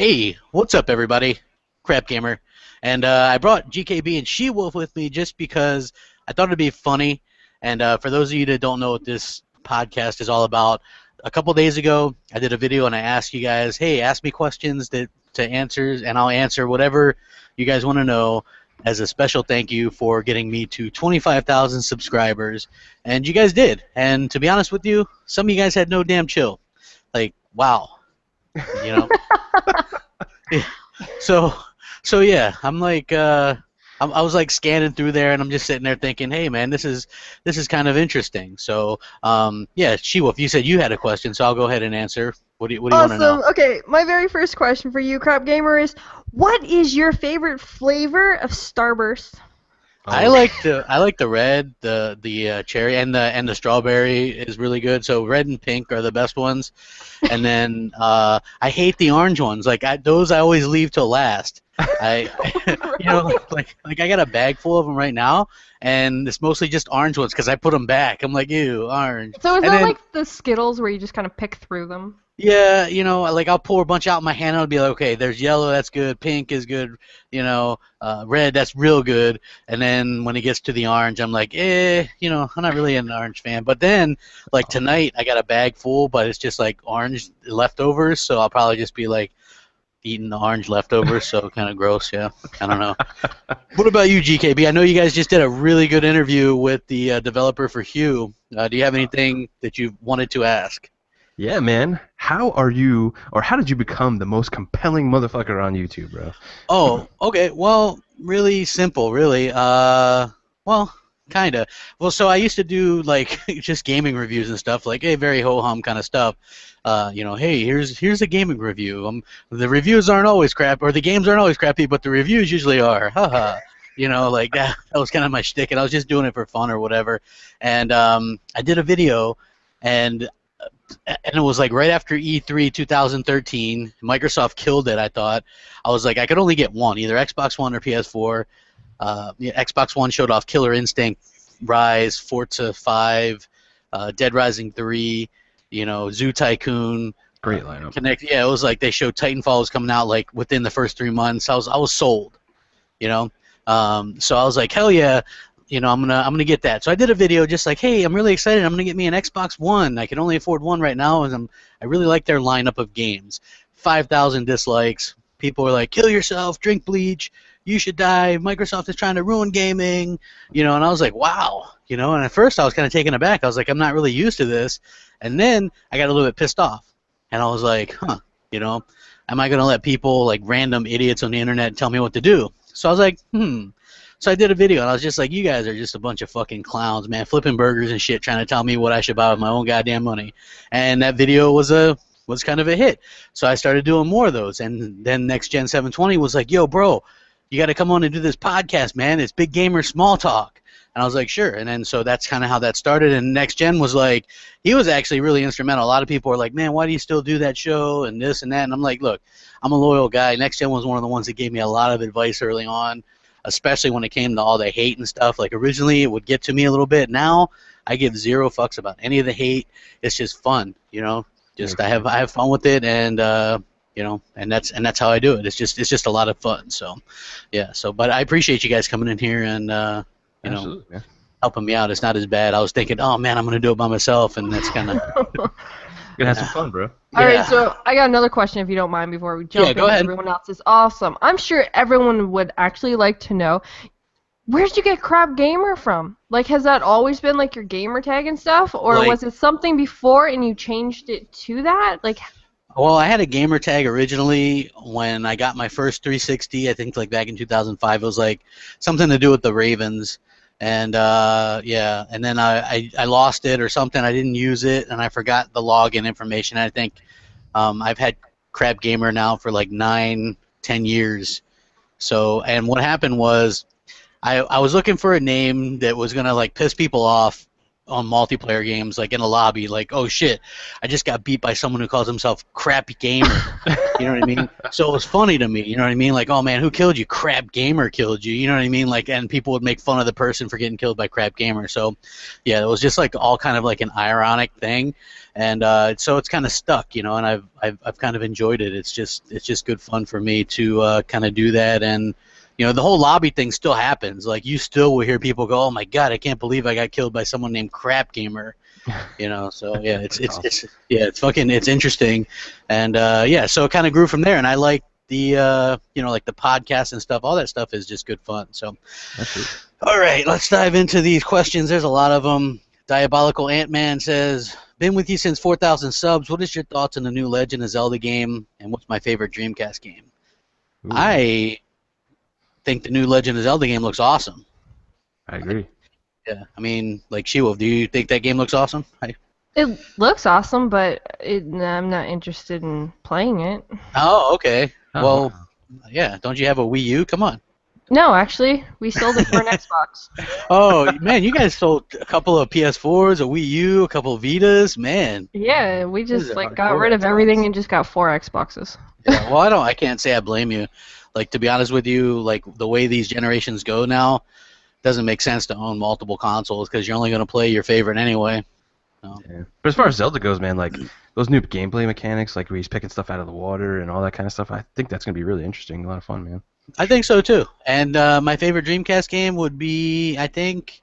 Hey, what's up, everybody? Crapgamer, and I brought GKB and She-Wolf with me just because I thought it'd be funny. And for those of you that don't know what this podcast is all about, a couple days ago I did a video and I asked you guys, hey, ask me questions to answers, and I'll answer whatever you guys want to know as a special thank you for getting me to 25,000 subscribers. And you guys did. And to be honest with you, some of you guys had no damn chill. Like, wow, you know. Yeah. So, so yeah, I'm like, I was like scanning through there, and I'm just sitting there thinking, hey, man, this is kind of interesting. So, yeah, She-Wolf, you said you had a question, so I'll go ahead and answer. What do you want to know? Awesome. Okay, my very first question for you, Crap Gamer, is what is your favorite flavor of Starburst? I Oh, like the red, the cherry, and the strawberry is really good. So red and pink are the best ones, and then I hate the orange ones. Like those I always leave till last. I like I got a bag full of them right now, and it's mostly just orange ones because I put them back. I'm like, ew, orange. So is And that then like the Skittles where you just kind of pick through them? yeah, like I'll pour a bunch out in my hand and I'll be like, okay, there's yellow, that's good, pink is good, red, that's real good. And then when it gets to the orange, I'm like, I'm not really an orange fan. But then, like tonight, I got a bag full, but it's just like orange leftovers, so I'll probably just be like eating the orange leftovers, so kind of gross, yeah. I don't know. What about you, GKB? I know you guys just did a really good interview with the developer for Hue. Do you have anything that you wanted to ask? yeah, man. How are you, or how did you become the most compelling motherfucker on YouTube, bro? Oh, okay. Well, really simple, really. Well, kinda. Well, so I used to do like just gaming reviews and stuff, like very ho hum kind of stuff. Hey, here's a gaming review. The reviews aren't always crap, or the games aren't always crappy, but the reviews usually are. Haha. Like that. That was kind of my shtick, and I was just doing it for fun or whatever. And I did a video, and it was like right after E3 2013. Microsoft killed it, I thought. I was like, I could only get one, either Xbox One or PS4. Yeah, Xbox One showed off Killer Instinct, Rise, Forza 5, Dead Rising 3, Zoo Tycoon. Great lineup. Connect. Yeah, it was like they showed Titanfall was coming out like within the first 3 months. I was sold, you know. So I was like, hell yeah, I'm gonna get that. So I did a video just like, hey, I'm really excited. I'm gonna get me an Xbox One. I can only afford one right now, and I really like their lineup of games. 5,000 dislikes. People were like, kill yourself, drink bleach, you should die. Microsoft is trying to ruin gaming, and I was like, wow, And at first I was kind of taken aback. I was like, I'm not really used to this. And then I got a little bit pissed off, and I was like, am I gonna let people like random idiots on the internet tell me what to do? So I was like, So I did a video, and I was just like, you guys are just a bunch of fucking clowns, man, flipping burgers and shit, trying to tell me what I should buy with my own goddamn money. And that video was kind of a hit. So I started doing more of those. And then Next Gen 720 was like, yo, bro, you got to come on and do this podcast, man. It's Big Gamer Small Talk. And I was like, sure. And then so that's kind of how that started. And Next Gen was like, he was actually really instrumental. A lot of people were like, man, why do you still do that show and this and that? And I'm like, look, I'm a loyal guy. Next Gen was one of the ones that gave me a lot of advice early on, especially when it came to all the hate and stuff. Like originally it would get to me a little bit. Now I give zero fucks about any of the hate. It's just fun, Just I have fun with it, and and that's how I do it. It's just a lot of fun. So yeah. So but I appreciate you guys coming in here and Absolutely, man. helping me out. It's not as bad. I was thinking, oh man, I'm gonna do it by myself, and that's kind of Gonna have some fun, bro. All yeah. right, so I got another question if you don't mind before we jump Yeah, go into ahead. everyone else's. Awesome. I'm sure everyone would actually like to know, where did you get Crap Gamer from? Like, has that always been like your gamer tag and stuff, or Like- was it something before and you changed it to that? Like, Well, I had a gamer tag originally when I got my first 360. I think like back in 2005. It was like something to do with the Ravens, and yeah. And then I lost it or something. I didn't use it, and I forgot the login information. I think I've had Crap Gamer now for like 9, 10 years. So, and what happened was I was looking for a name that was gonna like piss people off on multiplayer games, like in a lobby, like, oh shit, I just got beat by someone who calls himself Crappy Gamer. You know what I mean? So it was funny to me. You know what I mean? Like, oh man, who killed you? Crap Gamer killed you. You know what I mean? Like, and people would make fun of the person for getting killed by Crap Gamer. So, yeah, it was just like all kind of like an ironic thing, and so it's kind of stuck, you know. And I've kind of enjoyed it. It's just good fun for me to kind of do that. And you know, the whole lobby thing still happens. Like, you still will hear people go, "Oh my god, I can't believe I got killed by someone named Crap Gamer." You know, so yeah, it's it's interesting, and yeah, so it kind of grew from there. And I like the you know, like the podcast and stuff. All that stuff is just good fun. So, all right, let's dive into these questions. There's a lot of them. Diabolical Ant-Man says, "Been with you since 4,000 subs. What is your thoughts on the new Legend of Zelda game, and what's my favorite Dreamcast game?" Ooh. I think the new Legend of Zelda game looks awesome. I agree. Yeah, I mean, like, She-Wolf, do you think that game looks awesome? It looks awesome, but I'm not interested in playing it. Oh, okay. Oh, well, wow. Yeah, don't you have a Wii U? Come on. No, actually, we sold it for an Xbox. Oh, man, you guys sold a couple of PS4s, a Wii U, a couple of Vitas, man. Yeah, we just like got rid of everything and just got 4 Xboxes. Yeah, well, I can't say I blame you. Like, to be honest with you, like, the way these generations go now, doesn't make sense to own multiple consoles because you're only going to play your favorite anyway. So. Yeah. But as far as Zelda goes, man, like those new gameplay mechanics, like where he's picking stuff out of the water and all that kind of stuff, I think that's going to be really interesting. A lot of fun, man. I think so, too. And my favorite Dreamcast game would be, I think,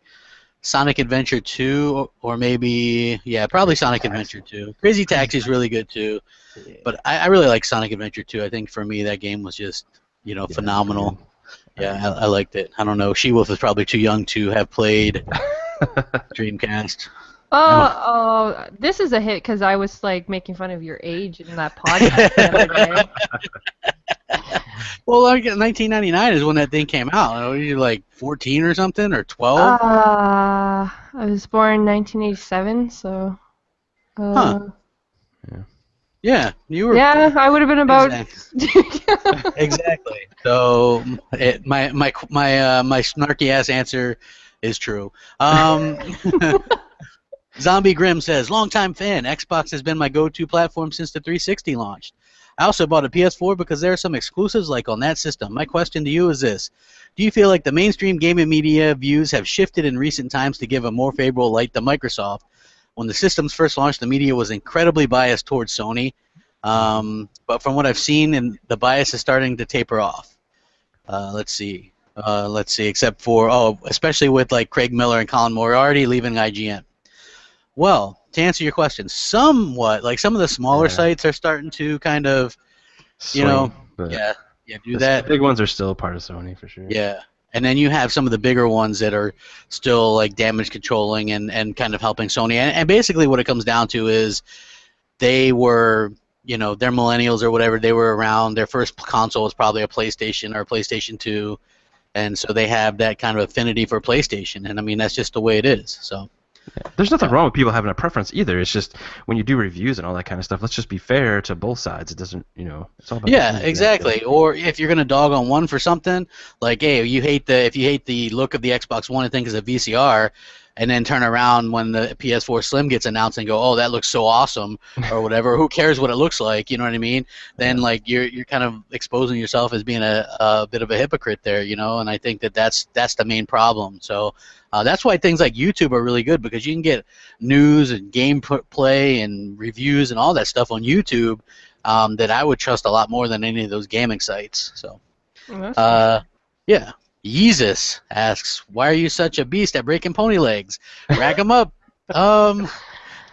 Sonic Adventure 2, or maybe, yeah, probably Sonic Adventure 2. Crazy Taxi is really good, too. Yeah. But I really like Sonic Adventure 2. I think, for me, that game was just, you know, phenomenal. Yeah, I liked it. I don't know. She-Wolf is probably too young to have played Dreamcast. Oh, this is a hit because I was like making fun of your age in that podcast the other day. Well, like 1999 is when that thing came out. Were you like 14 or something, or 12? I was born in 1987, so. Huh. Yeah, you were. Yeah, I would have been about. Exactly. Exactly. So my snarky ass answer is true. Zombie Grim says, "Longtime fan. Xbox has been my go-to platform since the 360 launched. I also bought a PS4 because there are some exclusives like on that system. My question to you is this: do you feel like the mainstream gaming media views have shifted in recent times to give a more favorable light to Microsoft? When the systems first launched, the media was incredibly biased towards Sony, but from what I've seen, and the bias is starting to taper off. Let's see, except for, especially with like Craig Miller and Colin Moriarty leaving IGN. Well, to answer your question, somewhat, like some of the smaller sites are starting to kind of, you know, do that. The big ones are still part of Sony for sure. Yeah. And then you have some of the bigger ones that are still like damage controlling and kind of helping Sony. And basically what it comes down to is they were, you know, they're millennials or whatever. They were around. Their first console was probably a PlayStation or a PlayStation 2. And so they have that kind of affinity for PlayStation. And, I mean, that's just the way it is. So. There's nothing wrong with people having a preference either. It's just when you do reviews and all that kind of stuff, let's just be fair to both sides. It doesn't, you know, it's all about exactly. Or if you're gonna dog on one for something, like, hey, if you hate the look of the Xbox One and think it's a VCR, and then turn around when the PS4 Slim gets announced and go, oh, that looks so awesome, or whatever. Who cares what it looks like? You know what I mean? Then like you're kind of exposing yourself as being a bit of a hypocrite there, you know. And I think that's the main problem. So that's why things like YouTube are really good, because you can get news and gameplay and reviews and all that stuff on YouTube that I would trust a lot more than any of those gaming sites. So yeah. Yeezus asks, "Why are you such a beast at breaking pony legs? Rack 'em up." I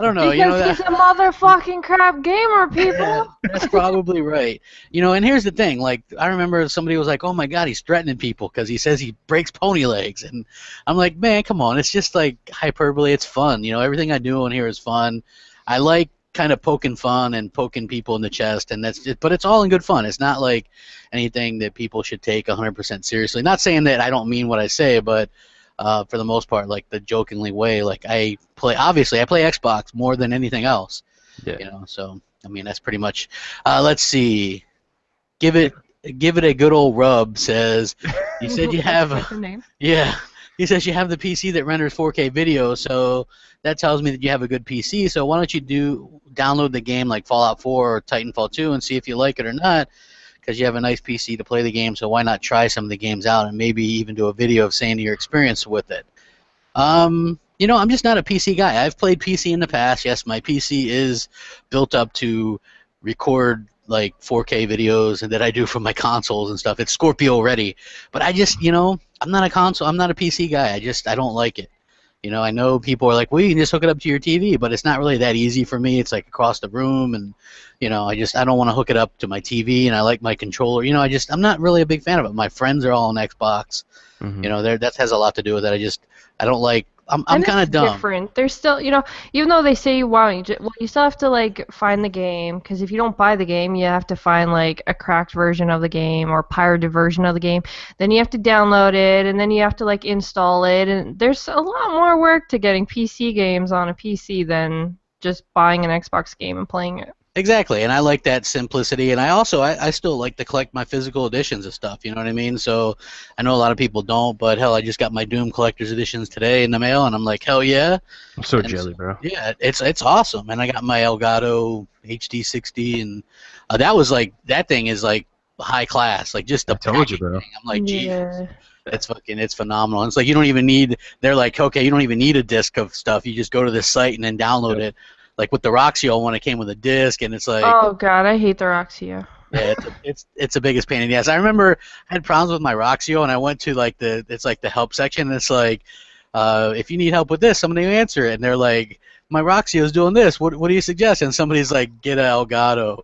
don't know. Because he's a motherfucking crap gamer, people. Yeah, that's probably right. You know, and here's the thing. Like, I remember somebody was like, "Oh my God, he's threatening people because he says he breaks pony legs," and I'm like, "Man, come on! It's just like hyperbole. It's fun. You know, everything I do on here is fun. I like kind of poking fun and poking people in the chest, and that's it. But it's all in good fun. It's not like anything that people should take 100% seriously. Not saying that I don't mean what I say, but for the most part, like the jokingly way, like I play Xbox more than anything else. Yeah. You know, so I mean that's pretty much. Let's see, give it a good old rub. Says you said you have a name. Yeah. He says you have the PC that renders 4K video, so that tells me that you have a good PC. So why don't you download the game like Fallout 4 or Titanfall 2 and see if you like it or not? Because you have a nice PC to play the game, so why not try some of the games out and maybe even do a video of saying your experience with it? You know, I'm just not a PC guy. I've played PC in the past. Yes, my PC is built up to record like 4K videos and that I do from my consoles and stuff. It's Scorpio ready, but I just, you know, I'm not a PC guy. I don't like it. You know, I know people are like, well, you can just hook it up to your TV, but it's not really that easy for me. It's like across the room, and you know, I don't want to hook it up to my TV, and I like my controller. You know, I'm not really a big fan of it. My friends are all on Xbox. You know, that has a lot to do with it. I don't like. I'm kind of dumb. Different. There's still, you know, even though they say wow, you still have to like find the game, because if you don't buy the game, you have to find like a cracked version of the game or pirated version of the game. Then you have to download it, and then you have to like install it, and there's a lot more work to getting PC games on a PC than just buying an Xbox game and playing it. Exactly, and I like that simplicity, and I still like to collect my physical editions of stuff, you know what I mean? So I know a lot of people don't, but hell, I just got my Doom collector's editions today in the mail, and I'm like, hell yeah. I'm so jelly, bro. Yeah, it's awesome, and I got my Elgato HD60, and that thing is like high class, like just the I told you, bro. thing. I'm like, geez. Yeah. It's phenomenal. It's like you don't even need. They're like, okay, you don't even need a disc of stuff. You just go to this site and then download it. Like with the Roxio one, it came with a disc, and it's like. Oh god, I hate the Roxio. Yeah, it's the biggest pain in the ass. I remember I had problems with my Roxio, and I went to like the help section, and it's like, if you need help with this, somebody will answer it, and they're like, my Roxio's doing this. What do you suggest? And somebody's like, get an Elgato.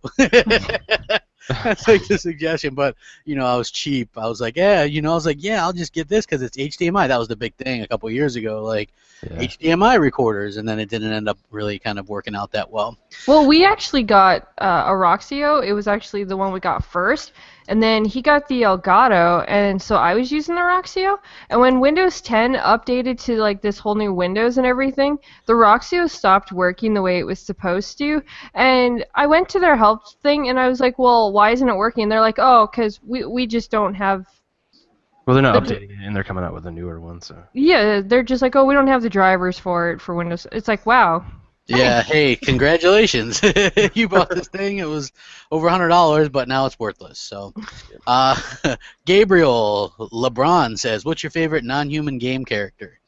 That's like the suggestion, but you know, I was cheap. I was like, yeah, I'll just get this because it's HDMI. That was the big thing a couple of years ago, like HDMI recorders, and then it didn't end up really kind of working out that well. Well, we actually got a Roxio. It was actually the one we got first, and then he got the Elgato, and so I was using the Roxio. And when Windows 10 updated to like this whole new Windows and everything, the Roxio stopped working the way it was supposed to. And I went to their help thing, and I was like, well, why isn't it working? And they're like, oh, because we just don't have. Well, they're not updating it, and they're coming out with a newer one, so. Yeah, they're just like, oh, we don't have the drivers for it for Windows. It's like, wow. Yeah, hey, congratulations. You bought this thing. It was over $100, but now it's worthless. So, Gabriel LeBron says, what's your favorite non-human game character?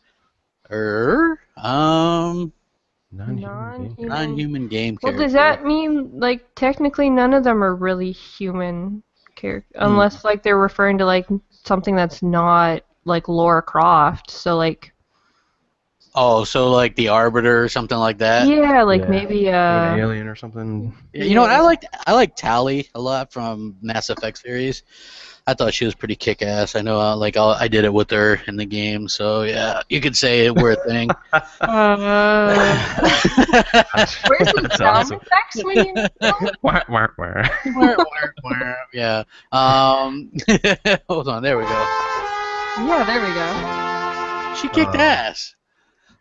Non-human game character. Well, does that mean, like, technically none of them are really human characters, unless, like, they're referring to, like, something that's not, like, Lara Croft, so, like... Oh, so like the Arbiter or something like that? Yeah, like maybe an alien or something. Yeah, you know what? I like Tali a lot from Mass Effect series. I thought she was pretty kick-ass. I know, I did it with her in the game, so yeah, you could say we're a thing. Where's the sound effects when you? Yeah. Hold on. There we go. Yeah, there we go. She kicked ass.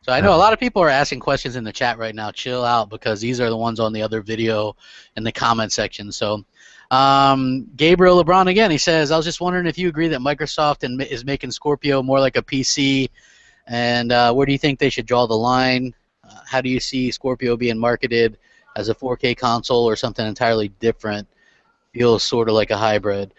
So I know a lot of people are asking questions in the chat right now. Chill out, because these are the ones on the other video in the comment section. So Gabriel LeBron again, he says, I was just wondering if you agree that Microsoft is making Scorpio more like a PC, and where do you think they should draw the line? How do you see Scorpio being marketed as a 4K console or something entirely different? Feels sort of like a hybrid.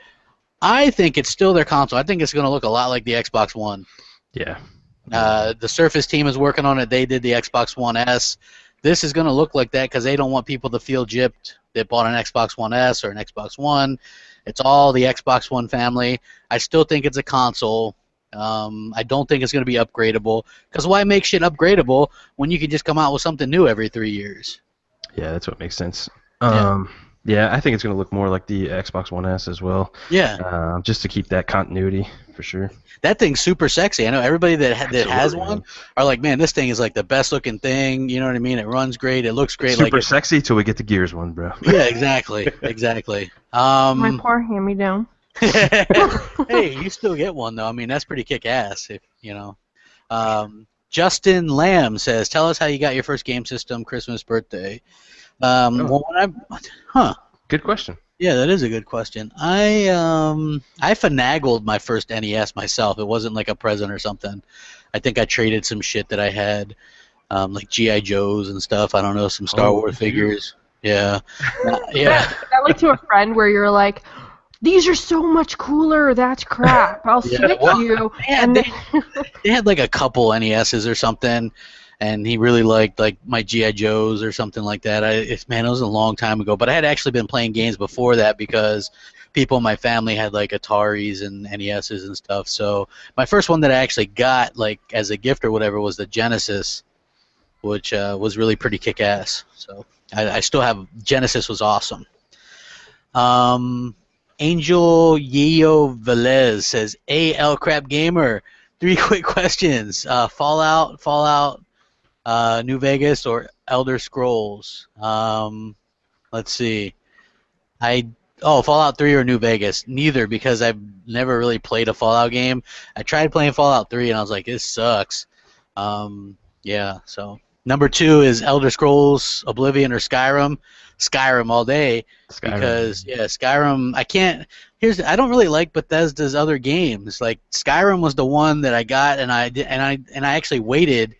I think it's still their console. I think it's going to look a lot like the Xbox One. Yeah. The Surface team is working on it. They did the Xbox One S. This is going to look like that because they don't want people to feel gypped that bought an Xbox One S or an Xbox One. It's all the Xbox One family. I still think it's a console. I don't think it's going to be upgradable, because why make shit upgradable when you can just come out with something new every 3 years? Yeah, that's what makes sense. Yeah, I think it's going to look more like the Xbox One S as well. Yeah. Just to keep that continuity, for sure. That thing's super sexy. I know everybody that has one are like, man, this thing is like the best looking thing. You know what I mean? It runs great. It looks great. Super sexy till we get the Gears one, bro. Yeah, exactly. Exactly. My poor hand-me-down. Hey, you still get one, though. I mean, that's pretty kick-ass, if you know. Justin Lamb says, tell us how you got your first game system Christmas birthday. Well, Good question. Yeah, that is a good question. I finagled my first NES myself. It wasn't like a present or something. I think I traded some shit that I had, like GI Joes and stuff. I don't know, some Star Oh, Wars did you? figures. Yeah, yeah, That like to a friend where you're like, these are so much cooler. That's crap. I'll yeah. switch Well, you. they had And they, then, they had like a couple NESs or something, and he really liked like my GI Joes or something like that. Man, it was a long time ago, but I had actually been playing games before that because people in my family had like Ataris and NESs and stuff. So my first one that I actually got like as a gift or whatever was the Genesis, which was really pretty kick-ass. So I still have Genesis was awesome. Um, Angel Yeo Velez says, "AL Crap Gamer, three quick questions: Fallout, New Vegas, or Elder Scrolls?" Let's see. I Fallout 3 or New Vegas? Neither, because I've never really played a Fallout game. I tried playing Fallout 3 and I was like, this sucks. Yeah. So number two is Elder Scrolls, Oblivion, or Skyrim. Skyrim all day Skyrim. because yeah, Skyrim. I don't really like Bethesda's other games. Like Skyrim was the one that I got, and I actually waited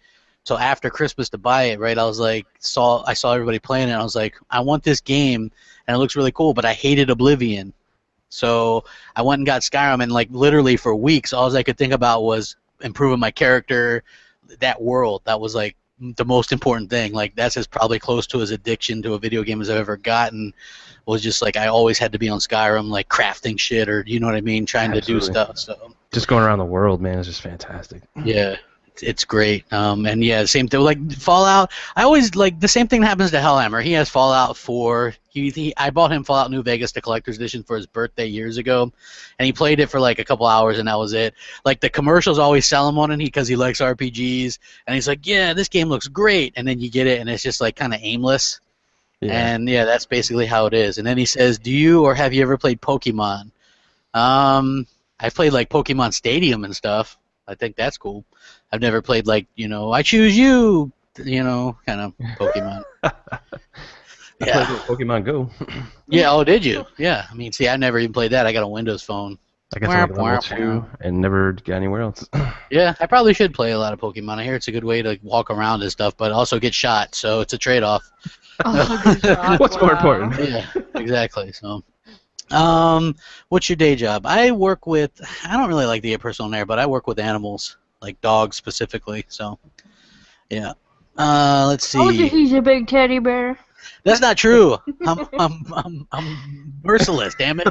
till after Christmas to buy it. Right, I was like I saw everybody playing it. And I was like, I want this game, and it looks really cool. But I hated Oblivion, so I went and got Skyrim, and like literally for weeks, all I could think about was improving my character, that world. That was like the most important thing. Like that's as probably close to as addiction to a video game as I've ever gotten. Was just like I always had to be on Skyrim, like crafting shit or you know what I mean, trying to do Absolutely. stuff. So Just going around the world, man, is just fantastic. yeah, it's great. And yeah, same thing. Like Fallout, I always like the same thing that happens to Hellhammer. He has Fallout 4. I bought him Fallout New Vegas, the collector's edition, for his birthday years ago, and he played it for like a couple hours, and that was it. Like the commercials always sell him on it because he likes RPGs, and he's like, yeah, this game looks great, and then you get it, and it's just like kind of aimless. Yeah. And yeah, that's basically how it is. And then he says, do you or have you ever played Pokemon? I've played like Pokemon Stadium and stuff. I think that's cool. I've never played like, I choose you, kind of Pokemon. I Yeah. played Pokemon Go. Yeah, oh, did you? Yeah. I mean, see, I never even played that. I got a Windows phone. I got to like level 2 and never got anywhere else. Yeah, I probably should play a lot of Pokemon. I hear it's a good way to walk around and stuff, but also get shot, so it's a trade-off. oh, good job. What's more Wow. important? Yeah, exactly. So, what's your day job? I don't really like the personal there, but I work with animals, like dogs specifically. So, yeah. Let's Oh, see. he's a big teddy bear. That's not true. I'm merciless, damn it.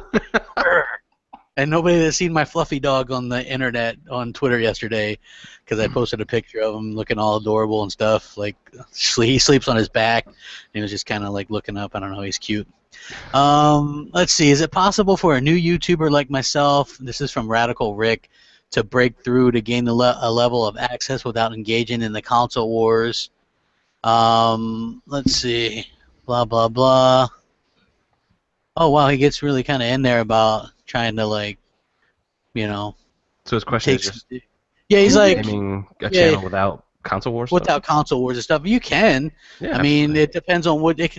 And nobody that's seen my fluffy dog on the internet on Twitter yesterday, because I posted a picture of him looking all adorable and stuff. Like he sleeps on his back, and he was just kind of like looking up. I don't know. He's cute. Let's see. Is it possible for a new YouTuber like myself? This is from Radical Rick to break through to gain a level of access without engaging in the console wars. Let's see. Blah blah blah. Oh wow, he gets really kind of in there about trying to like, So his question is take. just Yeah, he's like naming a channel without console wars stuff? without console wars and stuff. You can. Yeah, I mean, absolutely. it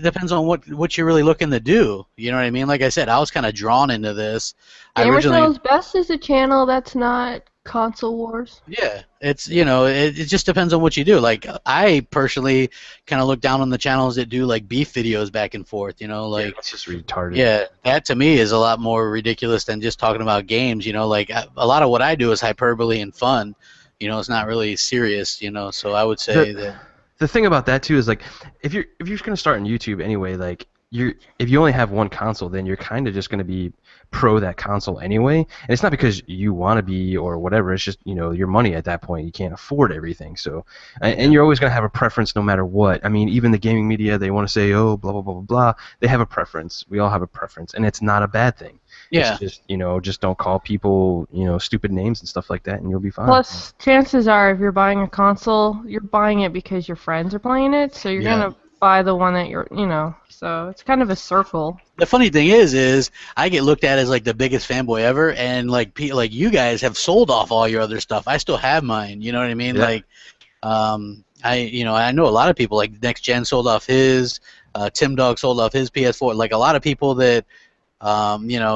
depends on what you're really looking to do. You know what I mean? Like I said, I was kind of drawn into this. I Gamer originally. Sales Best is a channel that's not console wars. Yeah, it's it just depends on what you do. Like I personally kind of look down on the channels that do like beef videos back and forth. Like That's just retarded. yeah, that to me is a lot more ridiculous than just talking about games. Like a lot of what I do is hyperbole and fun. It's not really serious. So I would say that. The thing about that too is like if you're gonna start on YouTube anyway, like if you only have one console, then you're kind of just gonna be pro that console anyway. And it's not because you want to be or whatever. It's just your money at that point. You can't afford everything. So and you're always gonna have a preference no matter what. I mean, even the gaming media, they want to say blah blah blah blah blah. They have a preference. We all have a preference, and it's not a bad thing. Yeah. It's just just don't call people stupid names and stuff like that, and you'll be fine. Plus, chances are, if you're buying a console, you're buying it because your friends are playing it, so you're gonna buy the one that so it's kind of a circle. The funny thing is I get looked at as like the biggest fanboy ever, and like you guys have sold off all your other stuff. I still have mine. You know what I mean? Yeah. Like, I know a lot of people like Next Gen sold off his, Tim Dog sold off his PS4. Like a lot of people that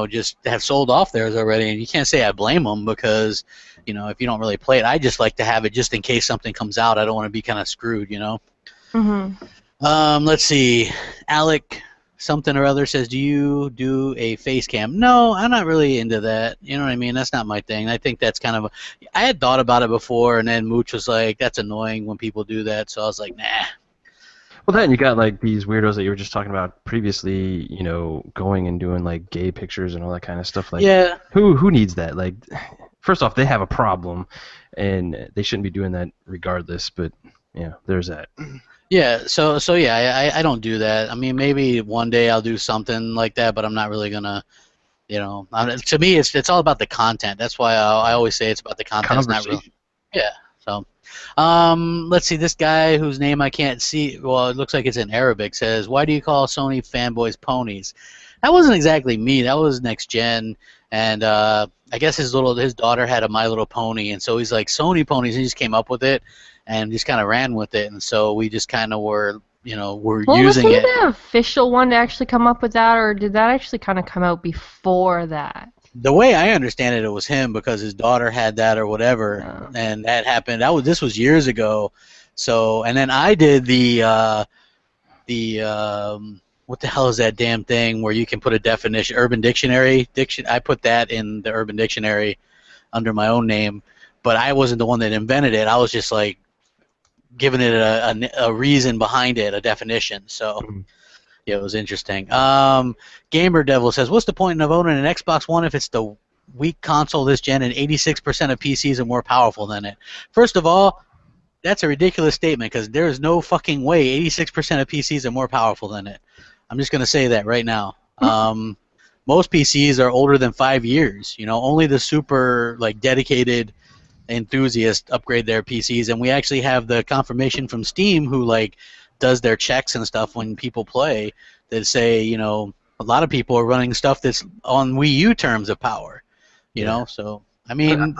just have sold off theirs already. And you can't say I blame them because, if you don't really play it, I just like to have it just in case something comes out. I don't want to be kind of screwed, Mhm. Let's see. Alec something or other says, do you do a face cam? No, I'm not really into that. You know what I mean? That's not my thing. I think that's kind of I had thought about it before, and then Mooch was like, that's annoying when people do that. So I was like, nah. Well, then you got like these weirdos that you were just talking about previously, going and doing like gay pictures and all that kind of stuff. Like, Yeah. who needs that? Like, first off, they have a problem, and they shouldn't be doing that regardless. But yeah, there's that. Yeah, so yeah, I don't do that. I mean, maybe one day I'll do something like that, but I'm not really gonna, to me, it's all about the content. That's why I always say it's about the content. It's not really. Yeah. So, let's see. This guy whose name I can't see. Well, it looks like it's in Arabic. Says, "Why do you call Sony fanboys ponies?" That wasn't exactly me. That was Next Gen, and I guess his daughter had a My Little Pony, and so he's like Sony ponies. He just came up with it, and just kind of ran with it, and so we just kind of were using was he it. the official one to actually come up with that, or did that actually kind of come out before that? The way I understand it, it was him because his daughter had that or whatever, and that happened. This was years ago. So, and then I did the what the hell is that damn thing where you can put a definition, Urban Dictionary. I put that in the Urban Dictionary under my own name, but I wasn't the one that invented it. I was just like giving it a reason behind it, a definition. So. Yeah, it was interesting. Gamer Devil says, what's the point of owning an Xbox One if it's the weak console this gen and 86% of PCs are more powerful than it? First of all, that's a ridiculous statement because there is no fucking way 86% of PCs are more powerful than it. I'm just going to say that right now. Most PCs are older than 5 years. Only the super dedicated enthusiasts upgrade their PCs, and we actually have the confirmation from Steam who does their checks and stuff when people play that say, a lot of people are running stuff that's on Wii U terms of power, so I mean,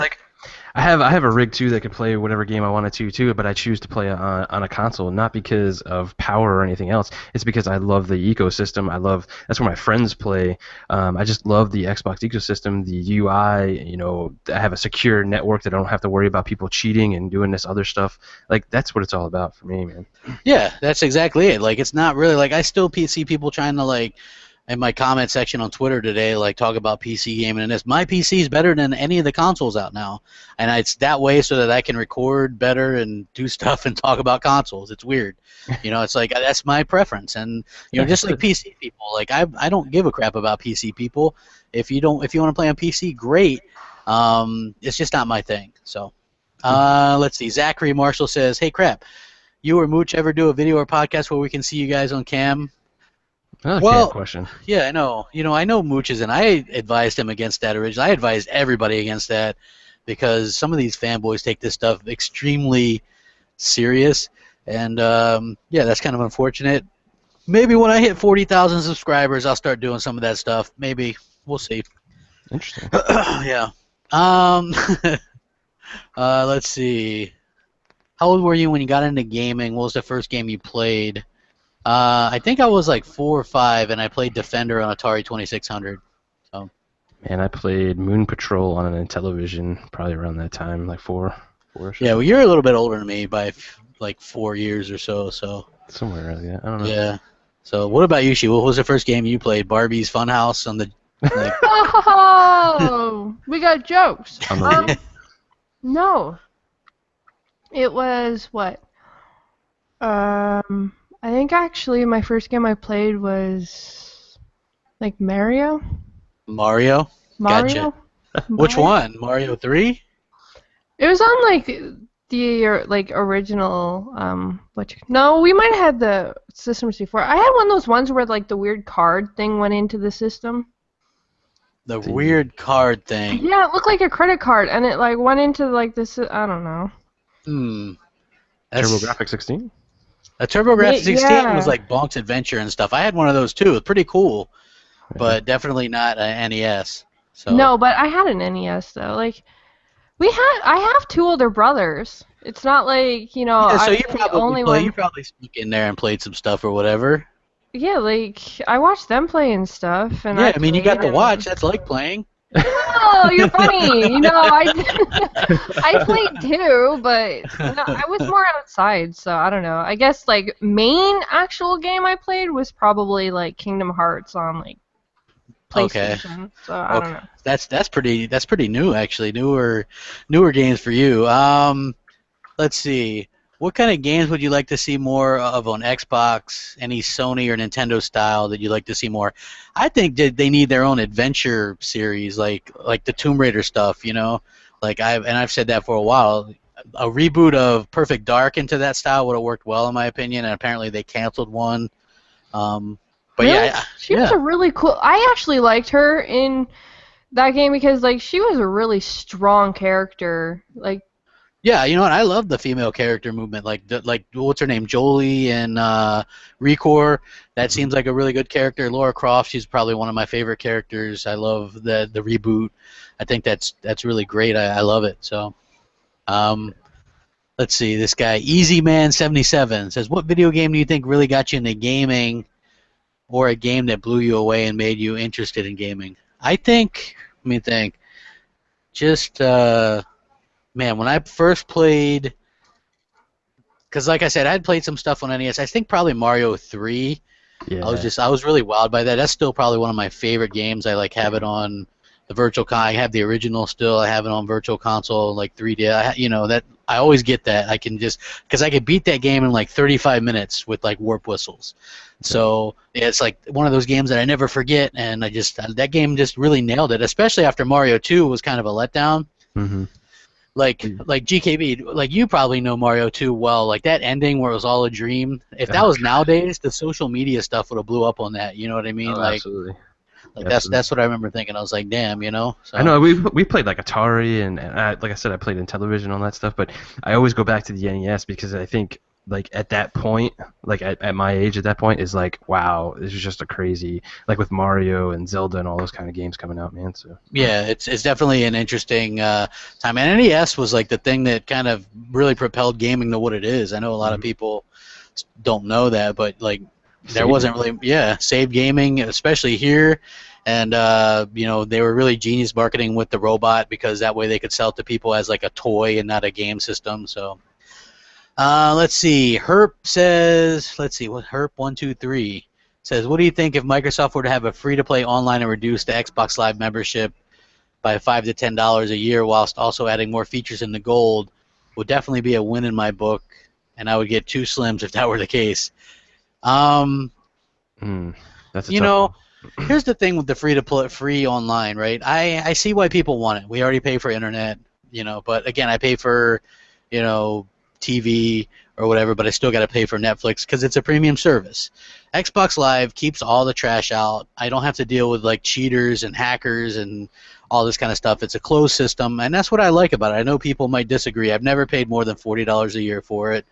I have a rig too that can play whatever game I wanted to too, but I choose to play on a console, not because of power or anything else. It's because I love the ecosystem. That's where my friends play. I just love the Xbox ecosystem, the UI. I have a secure network that I don't have to worry about people cheating and doing this other stuff. That's what it's all about for me, man. Yeah, that's exactly it. It's not really I still see people trying to in my comment section on Twitter today, talk about PC gaming and this. My PC is better than any of the consoles out now, and it's that way so that I can record better and do stuff and talk about consoles. It's weird, It's that's my preference, and just like PC people, I don't give a crap about PC people. If you want to play on PC, great. It's just not my thing. So, let's see. Zachary Marshall says, "Hey, crap, you or Mooch ever do a video or podcast where we can see you guys on cam?" Another question. Yeah, I know. I know Mooch is, and I advised him against that originally. I advised everybody against that because some of these fanboys take this stuff extremely serious, and yeah, that's kind of unfortunate. Maybe when I hit 40,000 subscribers, I'll start doing some of that stuff. Maybe. We'll see. Interesting. Yeah. Let's see. How old were you when you got into gaming? What was the first game you played? I think I was 4 or 5, and I played Defender on Atari 2600. So. Man, I played Moon Patrol on an Intellivision probably around that time, 4. Yeah, well, you're a little bit older than me by 4 years or so. Somewhere like that. I don't know. Yeah. So what about you, Shi? What was the first game you played? Barbie's Funhouse on the. Oh, we got jokes. No. It was what? I think actually my first game I played was Mario. Mario? Gotcha. Which one? Mario 3? It was on the original no, we might have had the systems before. I had one of those ones where the weird card thing went into the system. The weird card thing. Yeah, it looked like a credit card, and it went into this. I don't know. TurboGrafx 16. A TurboGrafx 16 was Bonk's Adventure and stuff. I had one of those too. It's pretty cool, but definitely not an NES. So. No, but I had an NES though. I have 2 older brothers. It's not Yeah, so you probably snuck in there and played some stuff or whatever. Yeah, like I watched them play and stuff, and Yeah, I I mean, you played. got to watch. And... That's like playing. Oh, you're funny. I played too, but no, I was more outside, so I don't know. I guess like main actual game I played was probably like Kingdom Hearts on like Okay. PlayStation. So I don't Okay. know. That's pretty new actually. Newer games for you. Let's see. What kind of games would you like to see more of on Xbox? Any Sony or Nintendo style that you'd like to see more? I think that they need their own adventure series, like the Tomb Raider stuff. Like I've said that for a while. A reboot of Perfect Dark into that style would have worked well in my opinion, and apparently they canceled one. Um, but Really? yeah, She was yeah. a really cool. I actually liked her in that game because like she was a really strong character. Like Yeah, you know what? I love the female character movement. Like what's her name, Jolie and Recore. That seems like a really good character. Laura Croft, she's probably one of my favorite characters. I love the reboot. I think that's really great. I love it. So, um, let's see. This guy, EasyMan77 says, "What video game do you think really got you into gaming, or a game that blew you away and made you interested in gaming?" I think. Let me think. Just man, when I first played. Because like I said, I had played some stuff on NES. I think probably Mario 3. Yeah. I was really wowed by that. That's still probably one of my favorite games. I like have it on the virtual con. I have the original still. I have it on virtual console like 3D. That I always get that. I can just because I could beat that game in like 35 minutes with like warp whistles. So yeah, it's like one of those games that I never forget, and that game just really nailed it. Especially after Mario 2 was kind of a letdown. Hmm. Like GKB, like you probably know Mario 2 well. Like that ending where it was all a dream. If that Oh, was nowadays, the social media stuff would have blew up on that. You know what I mean? oh, absolutely. Like Absolutely. that's what I remember thinking. I was like, damn, you know. I So know we played like Atari and like I said, I played in television and all that stuff. But I always go back to the NES because I think like at that point, like at my age at that point, is like wow, this is just a crazy like with Mario and Zelda and all those kind of games coming out, man. So yeah, it's definitely an interesting time. And NES was like the thing that kind of really propelled gaming to what it is. I know a lot of people don't know that, but like there save wasn't really save gaming, especially here. And they were really genius marketing with the robot because that way they could sell it to people as like a toy and not a game system. So let's see. What Herp123 says, what do you think if Microsoft were to have a free-to-play online and reduce the Xbox Live membership by $5 to $10 a year, whilst also adding more features in the gold? Would definitely be a win in my book, and I would get 2 Slims if that were the case. that's a You tough know, one. here's the thing with the free online, right? I see why people want it. We already pay for internet, but again, I pay for, TV or whatever, but I still got to pay for Netflix because it's a premium service. Xbox Live keeps all the trash out. I don't have to deal with like cheaters and hackers and all this kind of stuff. It's a closed system, and that's what I like about it. I know people might disagree. I've never paid more than $40 a year for it.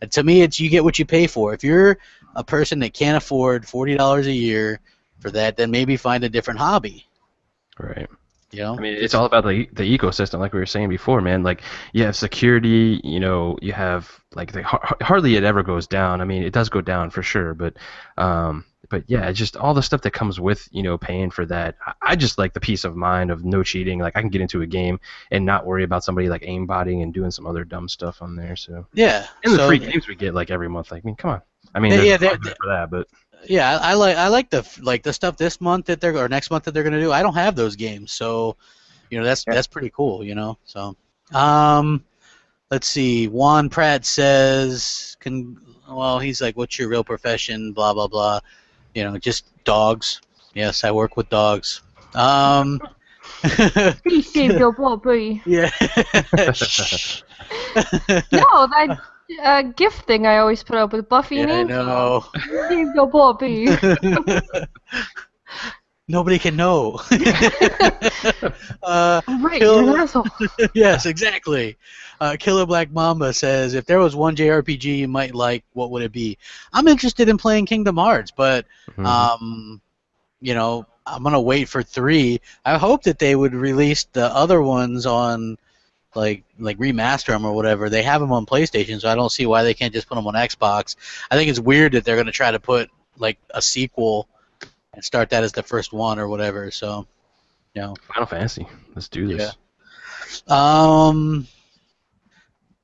And to me, it's you get what you pay for. If you're a person that can't afford $40 a year for that, then maybe find a different hobby. Right. You know, I mean, it's all about the ecosystem, like we were saying before, man. Like, you have security, you have like hardly it ever goes down. I mean, it does go down for sure, but yeah, it's just all the stuff that comes with, paying for that. I just like the peace of mind of no cheating. Like, I can get into a game and not worry about somebody like aimbotting and doing some other dumb stuff on there. So, yeah. and the So free games we get like every month. Like, I mean, come on. I mean, they, there's yeah, an they, argument for that, but yeah. I like the stuff this month or next month that they're gonna do. I don't have those games, so that's pretty cool. So let's see. Juan Pratt says, well, he's like, what's your real profession? Blah blah blah. Just dogs. Yes, I work with dogs. Please save your puppy. Yeah. No, that gift thing I always put up with Buffy and Yeah, I Angel. know. Save your puppy. Nobody can know. Right, Kill- you're an asshole. Yes, exactly. Killer Black Mamba says, if there was one JRPG you might like, what would it be? I'm interested in playing Kingdom Hearts, but I'm gonna wait for 3. I hope that they would release the other ones on like remaster them or whatever. They have them on PlayStation, so I don't see why they can't just put them on Xbox. I think it's weird that they're gonna try to put like a sequel and start that as the first one or whatever. So, you know. Final Fantasy. Let's do Yeah. this.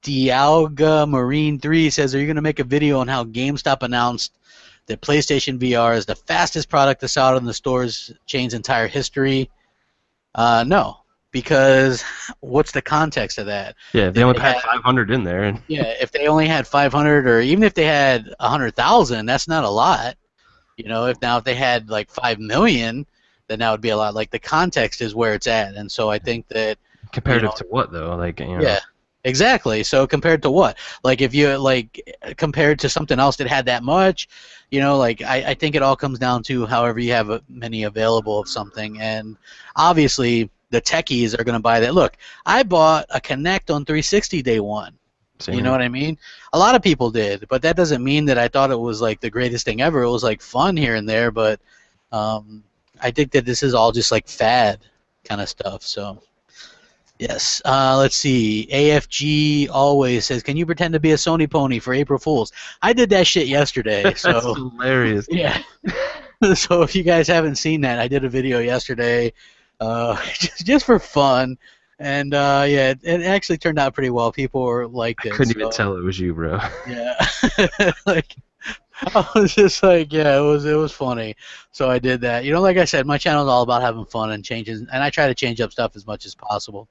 Dialga Marine 3 says, are you going to make a video on how GameStop announced that PlayStation VR is the fastest product to sell out in the store's chain's entire history? No, because what's the context of that? Yeah, if they only had 500 in there. Yeah, if they only had 500, or even if they had 100,000, that's not a lot. You know, if they had like 5 million, then that would be a lot. Like, the context is where it's at, and so I think that Comparative to what, though? Like, you know. Yeah, exactly. So compared to what? Like, if you compared to something else that had that much, like I think it all comes down to however you have many available of something, and obviously the techies are going to buy that. Look, I bought a Kinect on 360 day one. Same You know here. what I mean? A lot of people did, but that doesn't mean that I thought it was like the greatest thing ever. It was like fun here and there, but I think that this is all just like fad kind of stuff. So. Yes. Let's see. AFG always says, "Can you pretend to be a Sony pony for April Fools?" I did that shit yesterday. That's So hilarious. yeah. So if you guys haven't seen that, I did a video yesterday, just for fun, and yeah, it actually turned out pretty well. People liked it. Couldn't even tell it was you, bro. Yeah. Like, I was just like, yeah, it was funny. So I did that. Like I said, my channel is all about having fun and changes, and I try to change up stuff as much as possible.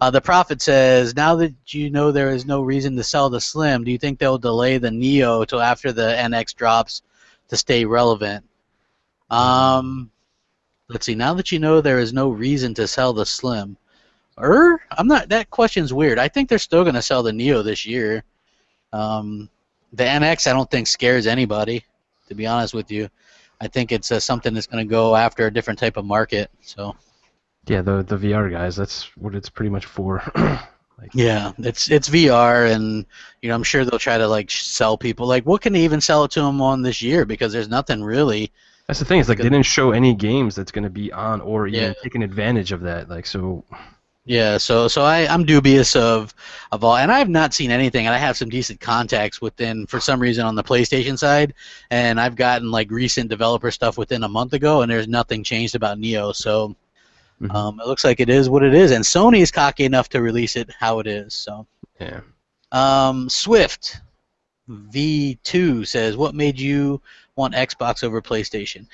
The Prophet says, now that you know there is no reason to sell the Slim, do you think they'll delay the Neo till after the NX drops to stay relevant? Let's see. Now that you know there is no reason to sell the Slim, I'm not. That question's weird. I think they're still gonna sell the Neo this year. The NX, I don't think scares anybody, to be honest with you. I think it's something that's going to go after a different type of market. So. Yeah, the VR guys. That's what it's pretty much for. Yeah, it's VR, and I'm sure they'll try to like sell people. Like, what can they even sell it to them on this year? Because there's nothing really. That's the thing. It's like they didn't show any games that's going to be on or even Yeah. taking advantage of that. Like so. Yeah, so I'm dubious of all, and I have not seen anything, and I have some decent contacts within, for some reason, on the PlayStation side, and I've gotten like recent developer stuff within a month ago, and there's nothing changed about Neo, so it looks like it is what it is, and Sony is cocky enough to release it how it is, so. Yeah. Swift V2 says, what made you want Xbox over PlayStation?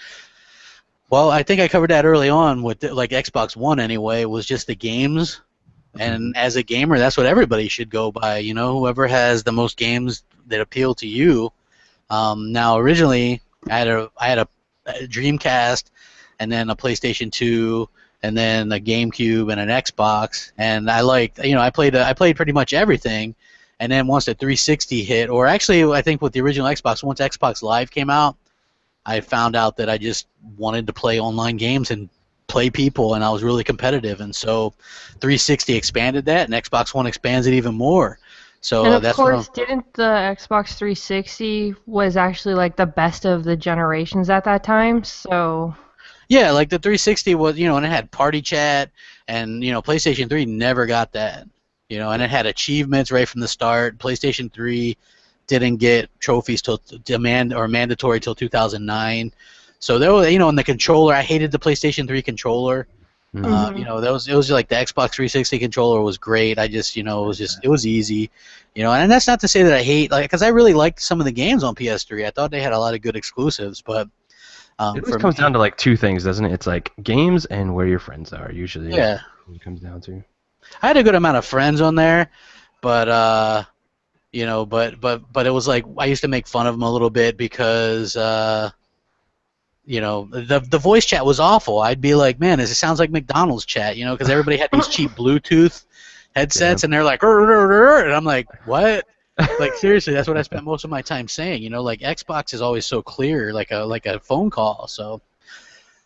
Well, I think I covered that early on with like Xbox One anyway. It was just the games, and as a gamer, that's what everybody should go by. Whoever has the most games that appeal to you. Now, originally, I had a Dreamcast, and then a PlayStation 2, and then a GameCube and an Xbox, and I liked. I played pretty much everything, and then once the 360 hit, or actually, I think with the original Xbox, once Xbox Live came out, I found out that I just wanted to play online games and play people, and I was really competitive, and so 360 expanded that, and Xbox One expands it even more. So And of that's course, didn't the Xbox 360 was actually like the best of the generations at that time? So yeah, like the 360 was, and it had party chat, and PlayStation 3 never got that, and it had achievements right from the start. PlayStation 3 didn't get trophies till mandatory till 2009. So there was, and the controller, I hated the PlayStation 3 controller. It was like the Xbox 360 controller was great. I just, it was easy, and that's not to say that I hate, like, because I really liked some of the games on PS3. I thought they had a lot of good exclusives, but it always comes down to like two things, doesn't it? It's like games and where your friends are usually. Yeah. What it comes down to. I had a good amount of friends on there, but but it was like I used to make fun of them a little bit because the voice chat was awful. I'd be like, man, it sounds like McDonald's chat, because everybody had these cheap Bluetooth headsets, and they're like, and I'm like, what? Like, seriously, that's what I spent most of my time saying. Like, Xbox is always so clear, like a phone call. So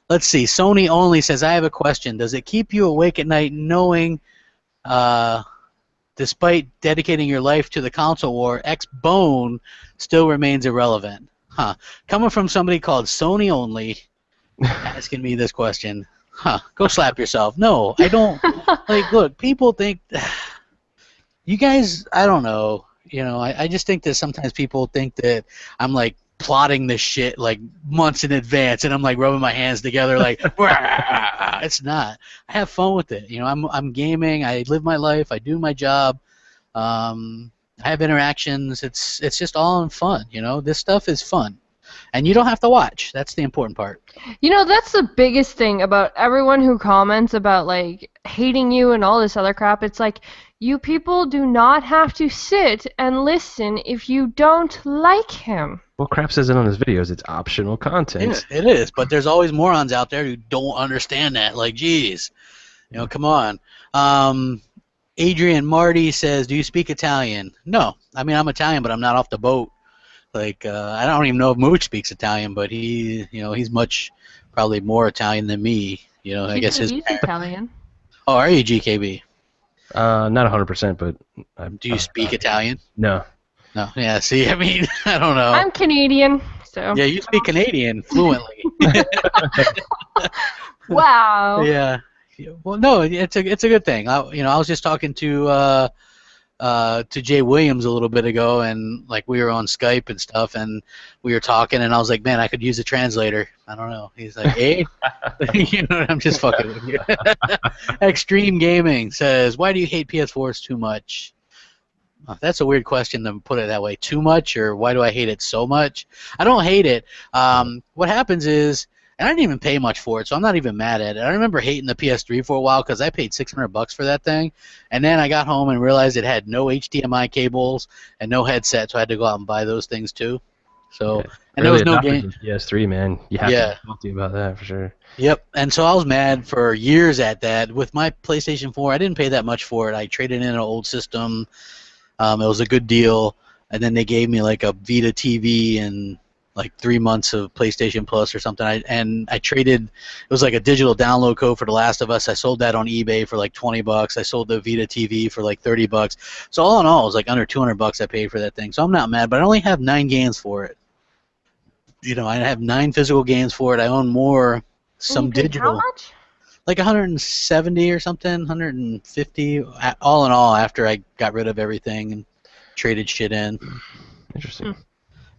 let's see. Sony Only says, I have a question. Does it keep you awake at night knowing, despite dedicating your life to the console war, X-Bone still remains irrelevant? Huh. Coming from somebody called Sony Only asking me this question. Huh. Go slap yourself. No, I don't. Like, look, people think... You guys, I don't know. I just think that sometimes people think that I'm, like, plotting this shit like months in advance, and I'm like rubbing my hands together like it's not. I have fun with it. You know, I'm gaming. I live my life. I do my job. I have interactions. It's just all in fun. You know, this stuff is fun, and you don't have to watch. That's the important part. You know, that's the biggest thing about everyone who comments about, like, hating you and all this other crap. It's like, you people do not have to sit and listen if you don't like him. Well, Crap says it on his videos. It's optional content. Yeah, it is, but there's always morons out there who don't understand that. Like, geez, you know, come on. Adrian Marty says, do you speak Italian? No. I mean, I'm Italian, but I'm not off the boat. Like, I don't even know if Mooch speaks Italian, but he's much probably more Italian than me. You know, I guess He's Italian. Oh, are you GKB? Not 100%, but... Do you speak Italian? No. No. Yeah, see, I mean, I don't know. I'm Canadian, so... Yeah, you speak Canadian fluently. Wow. Yeah. Well, no, it's a good thing. I was just talking to Jay Williams a little bit ago, and like we were on Skype and stuff, and we were talking, and I was like, man, I could use a translator. I don't know. He's like, hey, you know, I'm just fucking with you. Extreme Gaming says, why do you hate PS4s too much? That's a weird question to put it that way. Too much, or why do I hate it so much? I don't hate it. What happens is, and I didn't even pay much for it, so I'm not even mad at it. I remember hating the PS3 for a while because I paid $600 for that thing, and then I got home and realized it had no HDMI cables and no headset, so I had to go out and buy those things too. So, Yeah. and there was no game. PS3, man. You have to be salty about that for sure. Yep, and so I was mad for years at that. With my PlayStation 4, I didn't pay that much for it. I traded in an old system. It was a good deal, and then they gave me like a Vita TV and like 3 months of PlayStation Plus or something. I traded. It was like a digital download code for The Last of Us. I sold that on eBay for like $20. I sold the Vita TV for like $30. So all in all, it was like under $200 I paid for that thing. So I'm not mad, but I only have 9 games for it. You know, I have 9 physical games for it. I own more, some digital. How much? Like 170 or something, 150, all in all, after I got rid of everything and traded shit in. Interesting.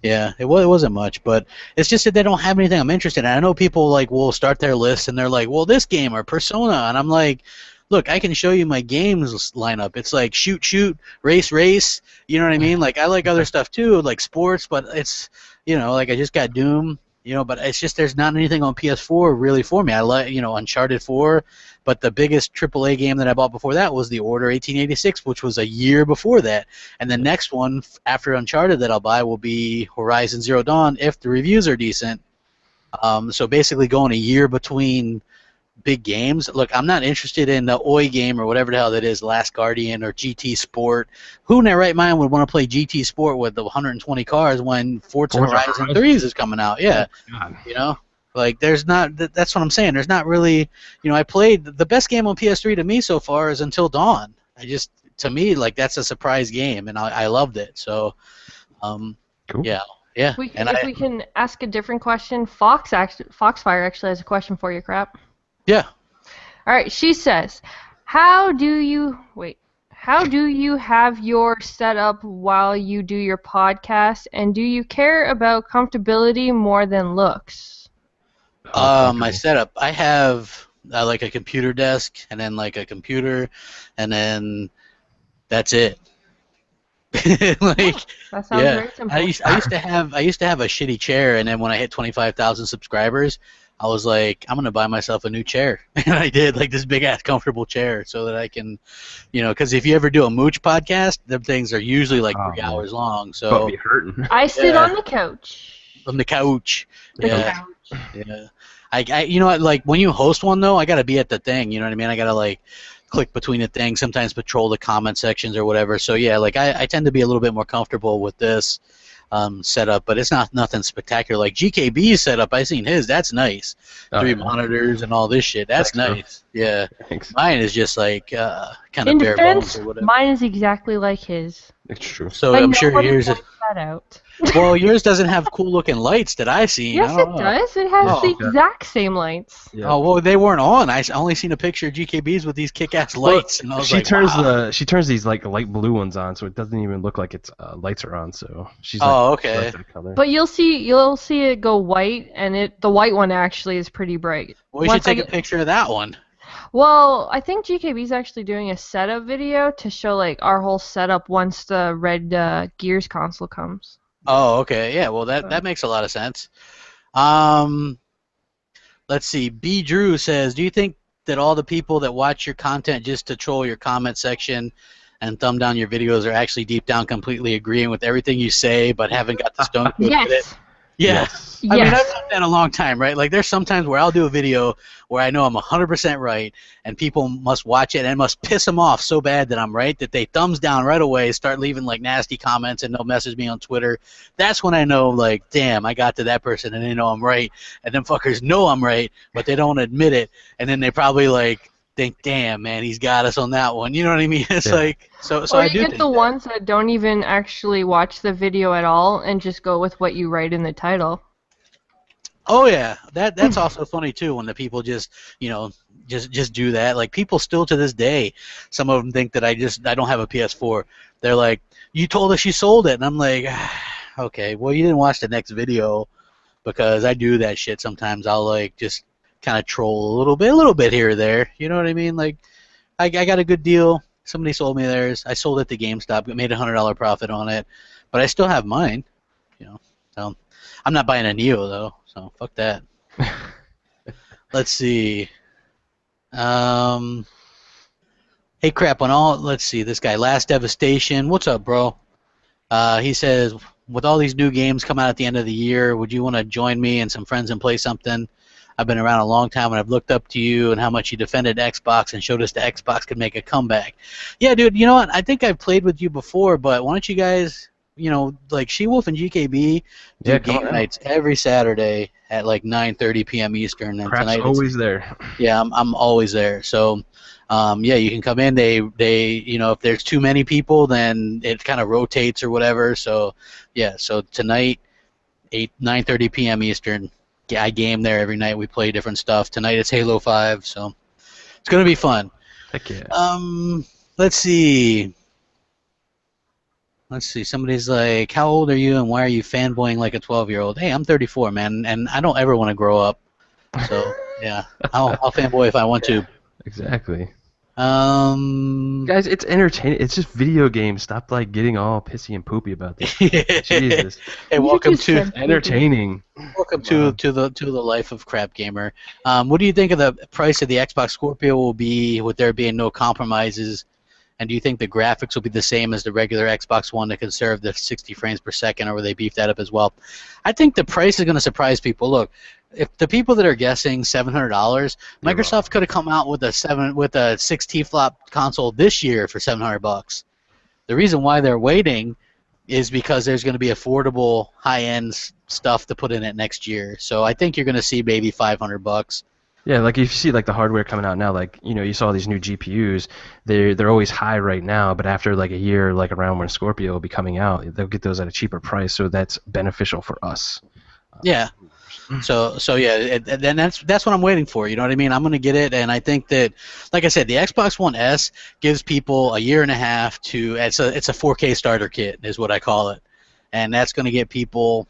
Yeah, it wasn't much, but it's just that they don't have anything I'm interested in. I know people like will start their list and they're like, well, this game or Persona, and I'm like, look, I can show you my games lineup. It's like shoot, race. You know what I mean? Like I like other stuff too, like sports, but it's, you know, like I just got Doom. You know, but it's just there's not anything on PS4 really for me. I like, you know, Uncharted 4, but the biggest AAA game that I bought before that was The Order 1886, which was a year before that. And the next one after Uncharted that I'll buy will be Horizon Zero Dawn if the reviews are decent. So basically going a year between big games. Look, I'm not interested in the OI game or whatever the hell that is, Last Guardian or GT Sport. Who in their right mind would want to play GT Sport with the 120 cars when Forza Horizon 3 is coming out? Yeah, you know, like there's not. That's what I'm saying. There's not really. You know, I played the best game on PS3 to me so far is Until Dawn. To me, like that's a surprise game, and I loved it. So, Cool. yeah. If we can ask a different question, Foxfire actually has a question for you, Crap. Yeah. All right, she says, how do you have your setup while you do your podcast, and do you care about comfortability more than looks? My setup, I have like a computer desk, and then like a computer, and then that's it. Like, that sounds very simple. I used to have a shitty chair, and then when I hit 25,000 subscribers, I was like, I'm gonna buy myself a new chair, and I did, like this big ass comfortable chair, so that I can, you know, because if you ever do a Mooch podcast, them things are usually like 3 hours long. So I'll be hurting. I sit on the couch. On the couch. The Yeah. couch. Yeah. I you know what, like when you host one though, I gotta be at the thing. You know what I mean? I gotta like click between the things. Sometimes patrol the comment sections or whatever. So yeah, like I tend to be a little bit more comfortable with this setup, but it's nothing spectacular. Like GKB's setup, I seen his. That's nice. 3 monitors and all this shit. That's nice. Yeah. Thanks. Mine is just like kind In of bare defense, bones or whatever. mine is exactly like his. It's true. So But I'm sure nobody yours. points that out. Well, yours doesn't have cool looking lights that I seen. I Yes, don't it know. does. It has Yeah, the she's got- exact same lights. yeah. Oh well, they weren't on. I only seen a picture of GKBs with these kick-ass Well, lights, and I was she like, turns wow. she turns these like light blue ones on, so it doesn't even look like it's lights are on. So she's like Oh, she likes okay. that color. But you'll see it go white, and the white one actually is pretty bright. Well, you should take a picture of that one. Well, I think GKB's actually doing a setup video to show like our whole setup once the red Gears console comes. Oh, okay. Yeah. Well, So. that makes a lot of sense. Um, let's see. B. Drew says, do you think that all the people that watch your content just to troll your comment section and thumb down your videos are actually deep down completely agreeing with everything you say, but haven't got the stone to admit it? Yes. Yeah. Yes. I mean, I've Yes. done that a long time, right? Like, there's sometimes where I'll do a video where I know I'm 100% right, and people must watch it, and it must piss them off so bad that I'm right that they thumbs down right away, start leaving, like, nasty comments, and they'll message me on Twitter. That's when I know, like, damn, I got to that person, and they know I'm right, and them fuckers know I'm right, but they don't admit it, and then they probably, like, think, damn, man, he's got us on that one. You know what I mean? It's Yeah. like, so Or I you do get think the that. ones that don't even actually watch the video at all and just go with what you write in the title. Oh yeah, that's also funny too when the people just just do that. Like people still to this day, some of them think that I don't have a PS4. They're like, you told us you sold it, and I'm like, okay, well you didn't watch the next video because I do that shit sometimes. I'll like just kind of troll a little bit here or there. You know what I mean? Like I got a good deal. Somebody sold me theirs. I sold it to GameStop. Made $100 profit on it, but I still have mine. You know, so I'm not buying a Neo though. So fuck that. Let's see. Hey crap on all. Let's see. This guy, Last Devastation. What's up, bro? He says, with all these new games coming out at the end of the year, would you want to join me and some friends and play something? I've been around a long time and I've looked up to you and how much you defended Xbox and showed us the Xbox could make a comeback. Yeah, dude. You know what? I think I've played with you before, but why don't you guys, like She-Wolf and GKB do Yeah, come game on. nights every Saturday at like 9:30 p.m. Eastern. And Crap's tonight always there. yeah, I'm always there. So, yeah, you can come in. They if there's too many people, then it kind of rotates or whatever. So, yeah. So tonight, 9:30 p.m. Eastern. Yeah, I game there every night. We play different stuff. Tonight it's Halo 5, so it's gonna be fun. Heck yeah. Let's see. Let's see. Somebody's like, "How old are you, and why are you fanboying like a 12-year-old?" Hey, I'm 34, man, and I don't ever want to grow up. So yeah, I'll fanboy if I want to. Exactly. Um, Guys, it's entertaining. It's just video games. Stop like getting all pissy and poopy about this. Jesus. Hey, You welcome just to said- Entertaining. the life of Crapgamer. What do you think of the price of the Xbox Scorpio will be with there being no compromises? And do you think the graphics will be the same as the regular Xbox One to conserve the 60 frames per second, or will they beef that up as well? I think the price is going to surprise people. Look, if the people that are guessing $700, You're Microsoft could have come out with a 6 flop console this year for $700. The reason why they're waiting is because there's going to be affordable high-end stuff to put in it next year. So I think you're going to see maybe $500. Yeah, like if you see like the hardware coming out now, like you saw these new GPUs, they're always high right now, but after like a year, like around when Scorpio will be coming out, they'll get those at a cheaper price, so that's beneficial for us. Yeah. So yeah, and that's what I'm waiting for. You know what I mean? I'm gonna get it, and I think that, like I said, the Xbox One S gives people a year and a half to. It's a 4K starter kit, is what I call it, and that's gonna get people.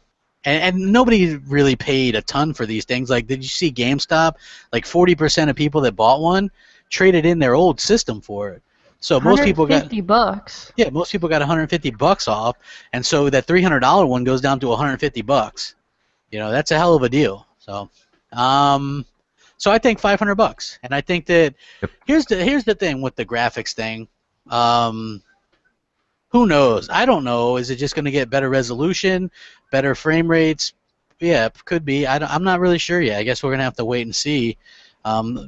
And nobody really paid a ton for these things. Like, did you see GameStop? Like 40% of people that bought one traded in their old system for it. So most people got $150. yeah, most people got $150 off, and so that $300 one goes down to $150. That's a hell of a deal. So, so I think $500, and I think that here's the thing with the graphics thing. Who knows? I don't know. Is it just going to get better resolution, better frame rates? Yeah, it could be. I'm not really sure yet. I guess we're going to have to wait and see.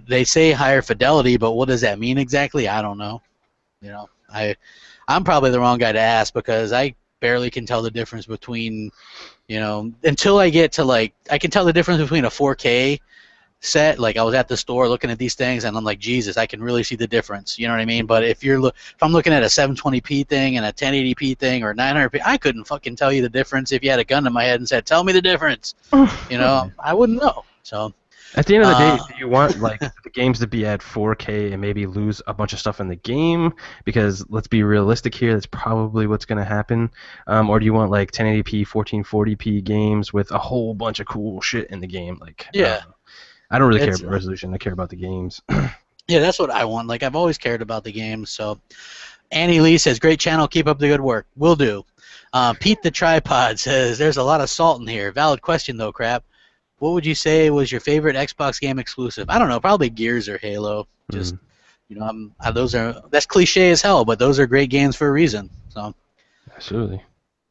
They say higher fidelity, but what does that mean exactly? I don't know. I'm probably the wrong guy to ask because I barely can tell the difference between, until I get to I can tell the difference between a 4K set, like I was at the store looking at these things, and I'm like, Jesus, I can really see the difference. You know what I mean? But if I'm looking at a 720p thing and a 1080p thing or 900p, I couldn't fucking tell you the difference if you had a gun to my head and said, "Tell me the difference." You know, I wouldn't know. So. At the end of the day, do you want like the games to be at 4K and maybe lose a bunch of stuff in the game? Because let's be realistic here, that's probably what's going to happen. Or do you want like 1080p, 1440p games with a whole bunch of cool shit in the game? Like, yeah, I don't really care about resolution. I care about the games. Yeah, that's what I want. Like, I've always cared about the games. So, Annie Lee says, "Great channel, keep up the good work." Will do. Pete the Tripod says, "There's a lot of salt in here." Valid question though, Crap. What would you say was your favorite Xbox game exclusive? I don't know, probably Gears or Halo. Just, you know, that's cliche as hell, but those are great games for a reason. So, absolutely.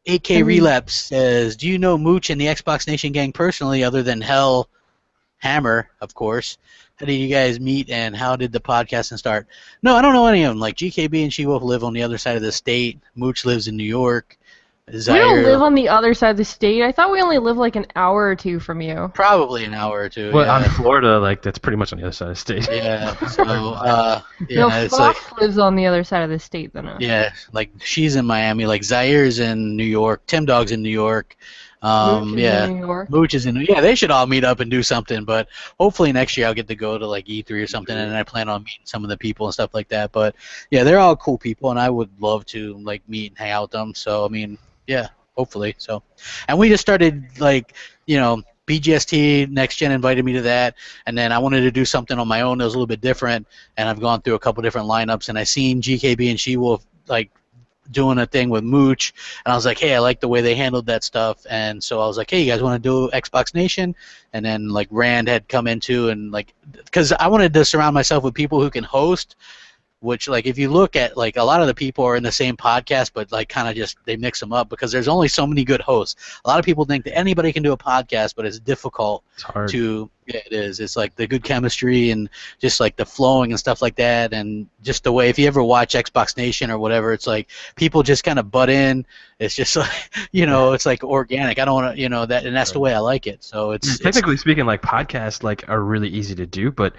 8K Relapse says, "Do you know Mooch and the Xbox Nation gang personally, other than Hell Hammer, of course? How did you guys meet, and how did the podcasting start?" No, I don't know any of them. Like, GKB and She-Wolf live on the other side of the state. Mooch lives in New York. Zaire, we don't live on the other side of the state. I thought we only live like an hour or two from you. Probably an hour or two. Well, yeah. I'm in Florida, like that's pretty much on the other side of the state. Yeah. So, yeah, No, it's Fox like, lives on the other side of the state than us. yeah, like she's in Miami. Like Zaire's in New York. Tim Dog's in New York. Mooch is Yeah. in New York. Mooch is in. Yeah, they should all meet up and do something. But hopefully next year I'll get to go to like E3 or something, and I plan on meeting some of the people and stuff like that. But yeah, they're all cool people, and I would love to like meet and hang out with them. So I mean, yeah. Hopefully, so, and we just started like, you know, BGST Next Gen invited me to that, and then I wanted to do something on my own that was a little bit different, and I've gone through a couple different lineups, and I seen GKB and She-Wolf like doing a thing with Mooch, and I was like, hey, I like the way they handled that stuff, and so I was like, hey, you guys want to do Xbox Nation? And then like Rand had come into, and like, because I wanted to surround myself with people who can host. Which, like, if you look at, like, a lot of the people are in the same podcast, but, like, kind of just, they mix them up because there's only so many good hosts. A lot of people think that anybody can do a podcast, but it's difficult to, yeah, it is. It's, like, the good chemistry and just, like, the flowing and stuff like that, and just the way, if you ever watch Xbox Nation or whatever, it's, like, people just kind of butt in. It's just, like, you know, it's, like, organic. I don't want to, you know, that, and that's the way I like it. So it's... Technically speaking, like, podcasts, like, are really easy to do, but...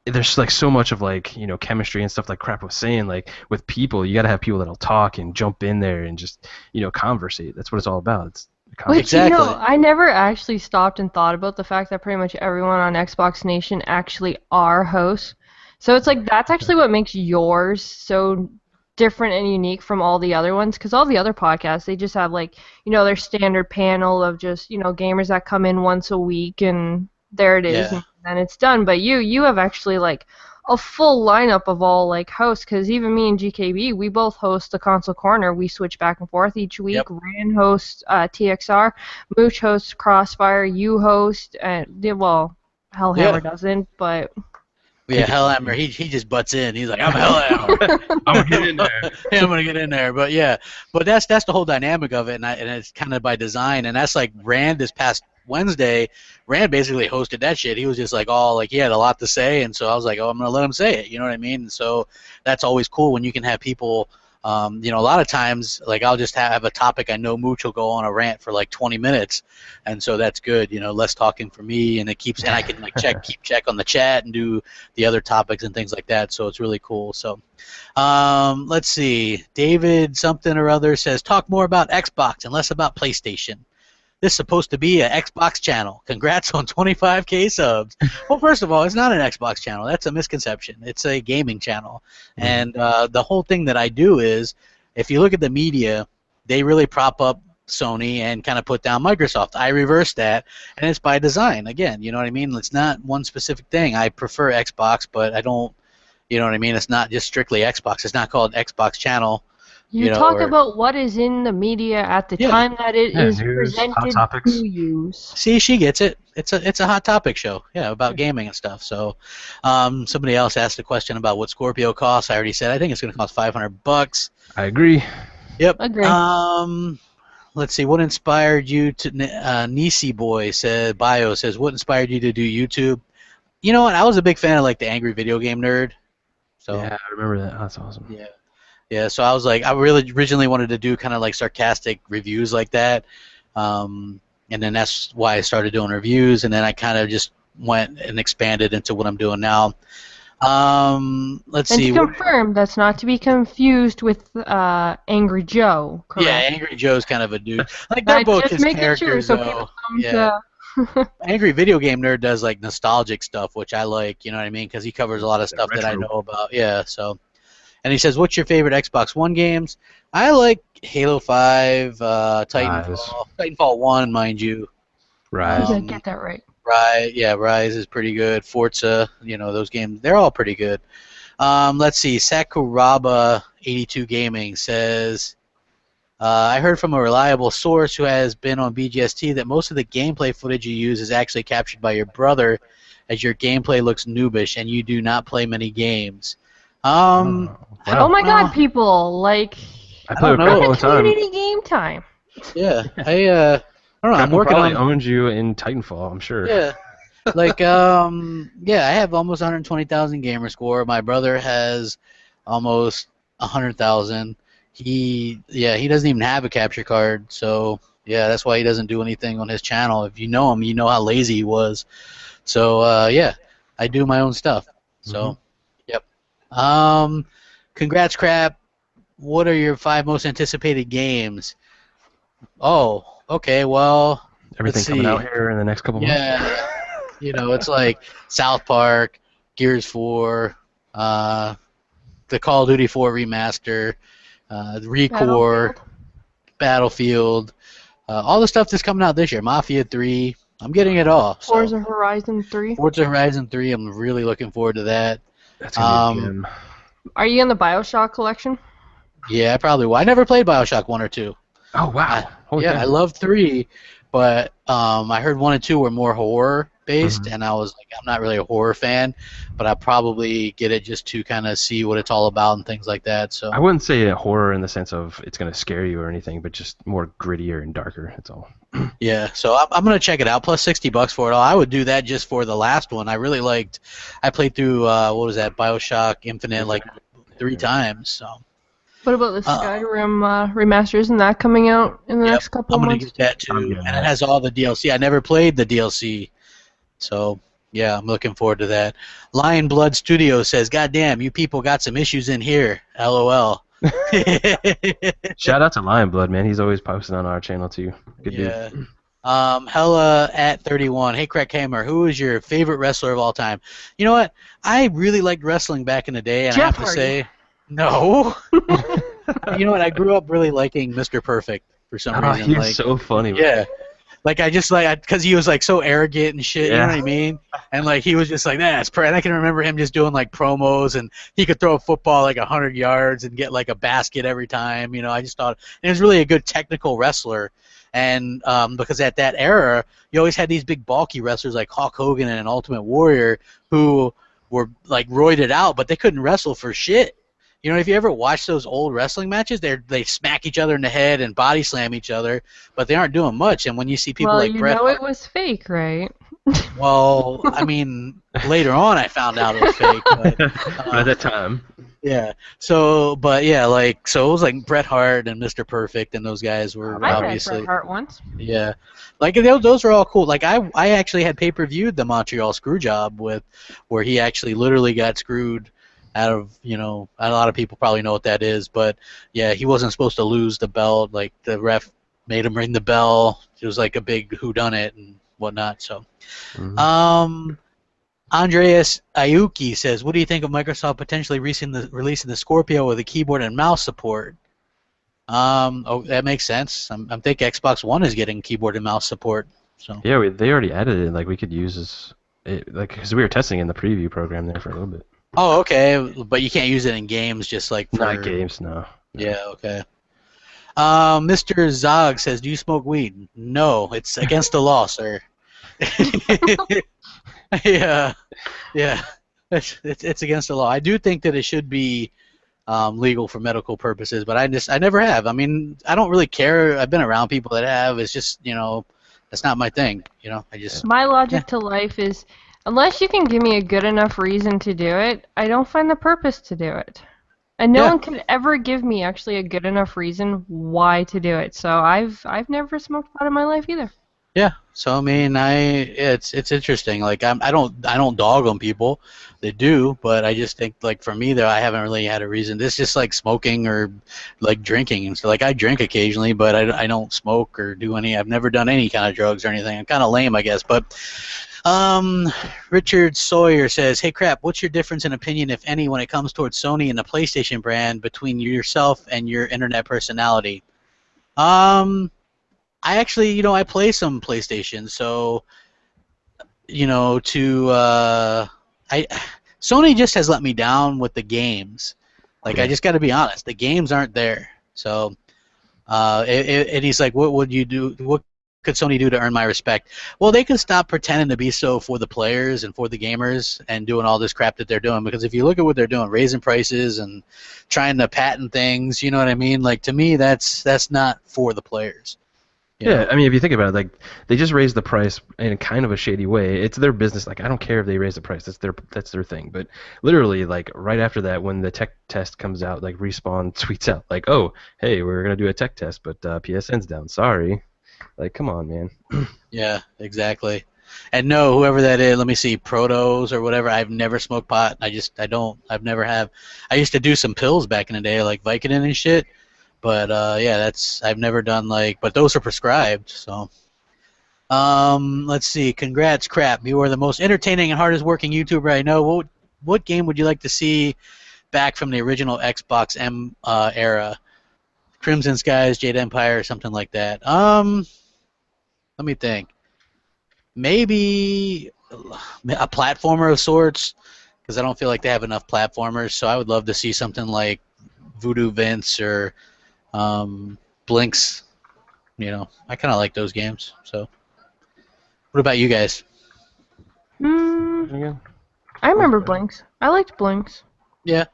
there's like so much of like, you know, chemistry and stuff like Crap was saying, like with people, you got to have people that'll talk and jump in there and just, you know, conversate. That's what it's all about. It's exactly. You know, I never actually stopped and thought about the fact that pretty much everyone on Xbox Nation actually are hosts. So it's like that's actually what makes yours so different and unique from all the other ones, because all the other podcasts, they just have like, you know, their standard panel of just, you know, gamers that come in once a week and there it is. Yeah. And it's done. But you have actually like a full lineup of all like hosts, because even me and GKB, we both host the Console Corner. We switch back and forth each week. Yep. Rand hosts TXR, Mooch hosts Crossfire, you host, well, Hellhammer doesn't, but yeah, Hellhammer, he just butts in. He's like, I'm Hellhammer. I'm gonna get in there. Yeah, I'm gonna get in there. But yeah, but that's the whole dynamic of it, and it's kind of by design. And that's like Rand this past Wednesday. Rand basically hosted that shit. He was just like all like he had a lot to say, and so I was like, oh, I'm gonna let him say it. You know what I mean? And so that's always cool when you can have people. You know, a lot of times, like I'll just have a topic I know Mooch will go on a rant for like 20 minutes, and so that's good. You know, less talking for me, and it keeps, and I can like keep check on the chat and do the other topics and things like that. So it's really cool. So, let's see. David something or other says talk more about Xbox and less about PlayStation. This is supposed to be an Xbox channel. Congrats on 25K subs. Well, first of all, it's not an Xbox channel. That's a misconception. It's a gaming channel. And the whole thing that I do is, if you look at the media, they really prop up Sony and kind of put down Microsoft. I reverse that, and it's by design. Again, you know what I mean? It's not one specific thing. I prefer Xbox, but I don't, you know what I mean? It's not just strictly Xbox. It's not called Xbox channel. You talk about what is in the media at the time that it is news, presented hot topics. to you. See, she gets it. It's a hot topic show, yeah, about gaming and stuff. So, somebody else asked a question about what Scorpio costs. I already said I think it's going to cost $500. I agree. Yep. Agree. Let's see. What inspired you to? Nisi Boy said. Bio says, what inspired you to do YouTube? You know what? I was a big fan of like the Angry Video Game Nerd. So yeah, I remember that. That's awesome. Yeah. Yeah, so I was like, I really originally wanted to do kind of like sarcastic reviews like that, and then that's why I started doing reviews, and then I kind of just went and expanded into what I'm doing now. Let's And see. to confirm, that's not to be confused with Angry Joe, correct? Yeah, Angry Joe's kind of a dude. Like, I they're both just his making sure characters, so though. people Yeah. don't. Angry Video Game Nerd does like nostalgic stuff, which I like. You know what I mean? Because he covers a lot of stuff that I know about. Yeah. So, and he says, "What's your favorite Xbox One games?" I like Halo 5, Titanfall 1, mind you. Rise. You gotta get that right. Rise is pretty good. Forza, those games, they're all pretty good. Let's see. Sakuraba82 Gaming says, I heard from a reliable source who has been on BGST that most of the gameplay footage you use is actually captured by your brother, as your gameplay looks noobish and you do not play many games. Wow. Oh my God, people! Like, I play with know. Crap all the time. community game time. Yeah, I don't know. I'm working probably on. owned you in Titanfall, I'm sure. Yeah. Like, I have almost 120,000 gamer score. My brother has almost 100,000. He doesn't even have a capture card, so yeah, that's why he doesn't do anything on his channel. If you know him, you know how lazy he was. So I do my own stuff. So, yep. Congrats, Crap. What are your 5 most anticipated games? Oh, okay. Well, Everything coming out here in the next couple months. Yeah. It's like South Park, Gears 4, the Call of Duty 4 remaster, Recore, Battlefield, all the stuff that's coming out this year. Mafia 3. I'm getting it all. Forza Horizon 3. Forza Horizon 3. I'm really looking forward to that. That's gonna be a gem. Are you in the BioShock collection? Yeah, I probably will. I never played BioShock 1 or 2. Oh wow! I love 3, but I heard 1 and 2 were more horror based, and I was like, I'm not really a horror fan, but I probably get it just to kind of see what it's all about and things like that. So I wouldn't say a horror in the sense of it's gonna scare you or anything, but just more grittier and darker. That's all. Yeah, so I'm gonna check it out. Plus $60 for it all. I would do that just for the last one. I really liked. I played through what was that, BioShock Infinite, like 3 times. So. What about the Skyrim remaster? Isn't that coming out in the next couple of months? I'm gonna get that too, and it has all the DLC. I never played the DLC, so yeah, I'm looking forward to that. Lion Blood Studio says, "God damn, you people got some issues in here." LOL. Shout out to Lion Blood, man. He's always posting on our channel too. Good dude. Hella at 31. Hey, Crapgamer, who is your favorite wrestler of all time? You know what? I really liked wrestling back in the day, and Jeff I have to say, no. You know what? I grew up really liking Mr. Perfect for some reason. He's so funny. Yeah. Like, I just because he was like so arrogant and shit, you know what I mean? And like he was just like, nah, it's and I can remember him just doing like promos, and he could throw a football like 100 yards and get like a basket every time. I just thought and he was really a good technical wrestler. And because at that era, you always had these big bulky wrestlers like Hulk Hogan and Ultimate Warrior who were like roided out, but they couldn't wrestle for shit. If you ever watch those old wrestling matches, they smack each other in the head and body slam each other, but they aren't doing much. And when you see people like Bret Hart, it was fake, right? Well, I mean, later on I found out it was fake. But, at that time. Yeah. So, but yeah, so it was like Bret Hart and Mr. Perfect, and those guys were obviously. I met Bret Hart once. Yeah, like those are all cool. Like I actually had pay-per-viewed the Montreal Screwjob where he actually literally got screwed out of, a lot of people probably know what that is, but yeah, he wasn't supposed to lose the belt. Like the ref made him ring the bell. It was like a big whodunit and whatnot. So, Andreas Ayuki says, "What do you think of Microsoft potentially releasing the Scorpio with a keyboard and mouse support?" That makes sense. I think Xbox One is getting keyboard and mouse support. So yeah, they already added it. Like we could use because we were testing in the preview program there for a little bit. Oh, okay, but you can't use it in games, just like for... Not games, no. Yeah, okay. Mr. Zog says, "Do you smoke weed?" No, it's against the law, sir. Yeah, it's against the law. I do think that it should be legal for medical purposes, but I never have. I mean, I don't really care. I've been around people that have. It's just, that's not my thing. My logic to life is, unless you can give me a good enough reason to do it, I don't find the purpose to do it. And no one can ever give me actually a good enough reason why to do it. So I've never smoked pot in my life either. Yeah, so I mean, it's interesting. Like I don't dog on people, they do, but I just think like for me though, I haven't really had a reason. This just like smoking or like drinking and so like I drink occasionally, but I don't smoke or do any. I've never done any kind of drugs or anything. I'm kind of lame, I guess. But um, Richard Sawyer says, "Hey crap, what's your difference in opinion, if any, when it comes towards Sony and the PlayStation brand between yourself and your internet personality?" Um. I actually, I play some PlayStation, so to I Sony just has let me down with the games. Like I Yeah. just got to be honest, the games aren't there. So, and he's like, "What would you do? What could Sony do to earn my respect?" Well, they can stop pretending to be so for the players and for the gamers and doing all this crap that they're doing. Because if you look at what they're doing, raising prices and trying to patent things, you know what I mean? Like to me, that's not for the players. You Yeah, know? I mean, if you think about it, like they just raised the price in kind of a shady way. It's their business. Like I don't care if they raise the price. That's their thing. But literally, like right after that, when the tech test comes out, like Respawn tweets out like, "Oh, hey, we're gonna do a tech test, but PSN's down. Sorry." Like, come on, man. Yeah, exactly. And no, whoever that is, let me see, Protos or whatever. I've never smoked pot. I don't. I've never have. I used to do some pills back in the day, like Vicodin and shit. But yeah, I've never done like. But those are prescribed. So let's see. Congrats, crap. You are the most entertaining and hardest working YouTuber I know. What game would you like to see back from the original Xbox M era? Crimson Skies, Jade Empire, or something like that. Let me think. Maybe a platformer of sorts, because I don't feel like they have enough platformers. So I would love to see something like Voodoo Vince or Blinks. I kind of like those games. So, what about you guys? Hmm. Again? I remember Blinks. I liked Blinks. Yeah,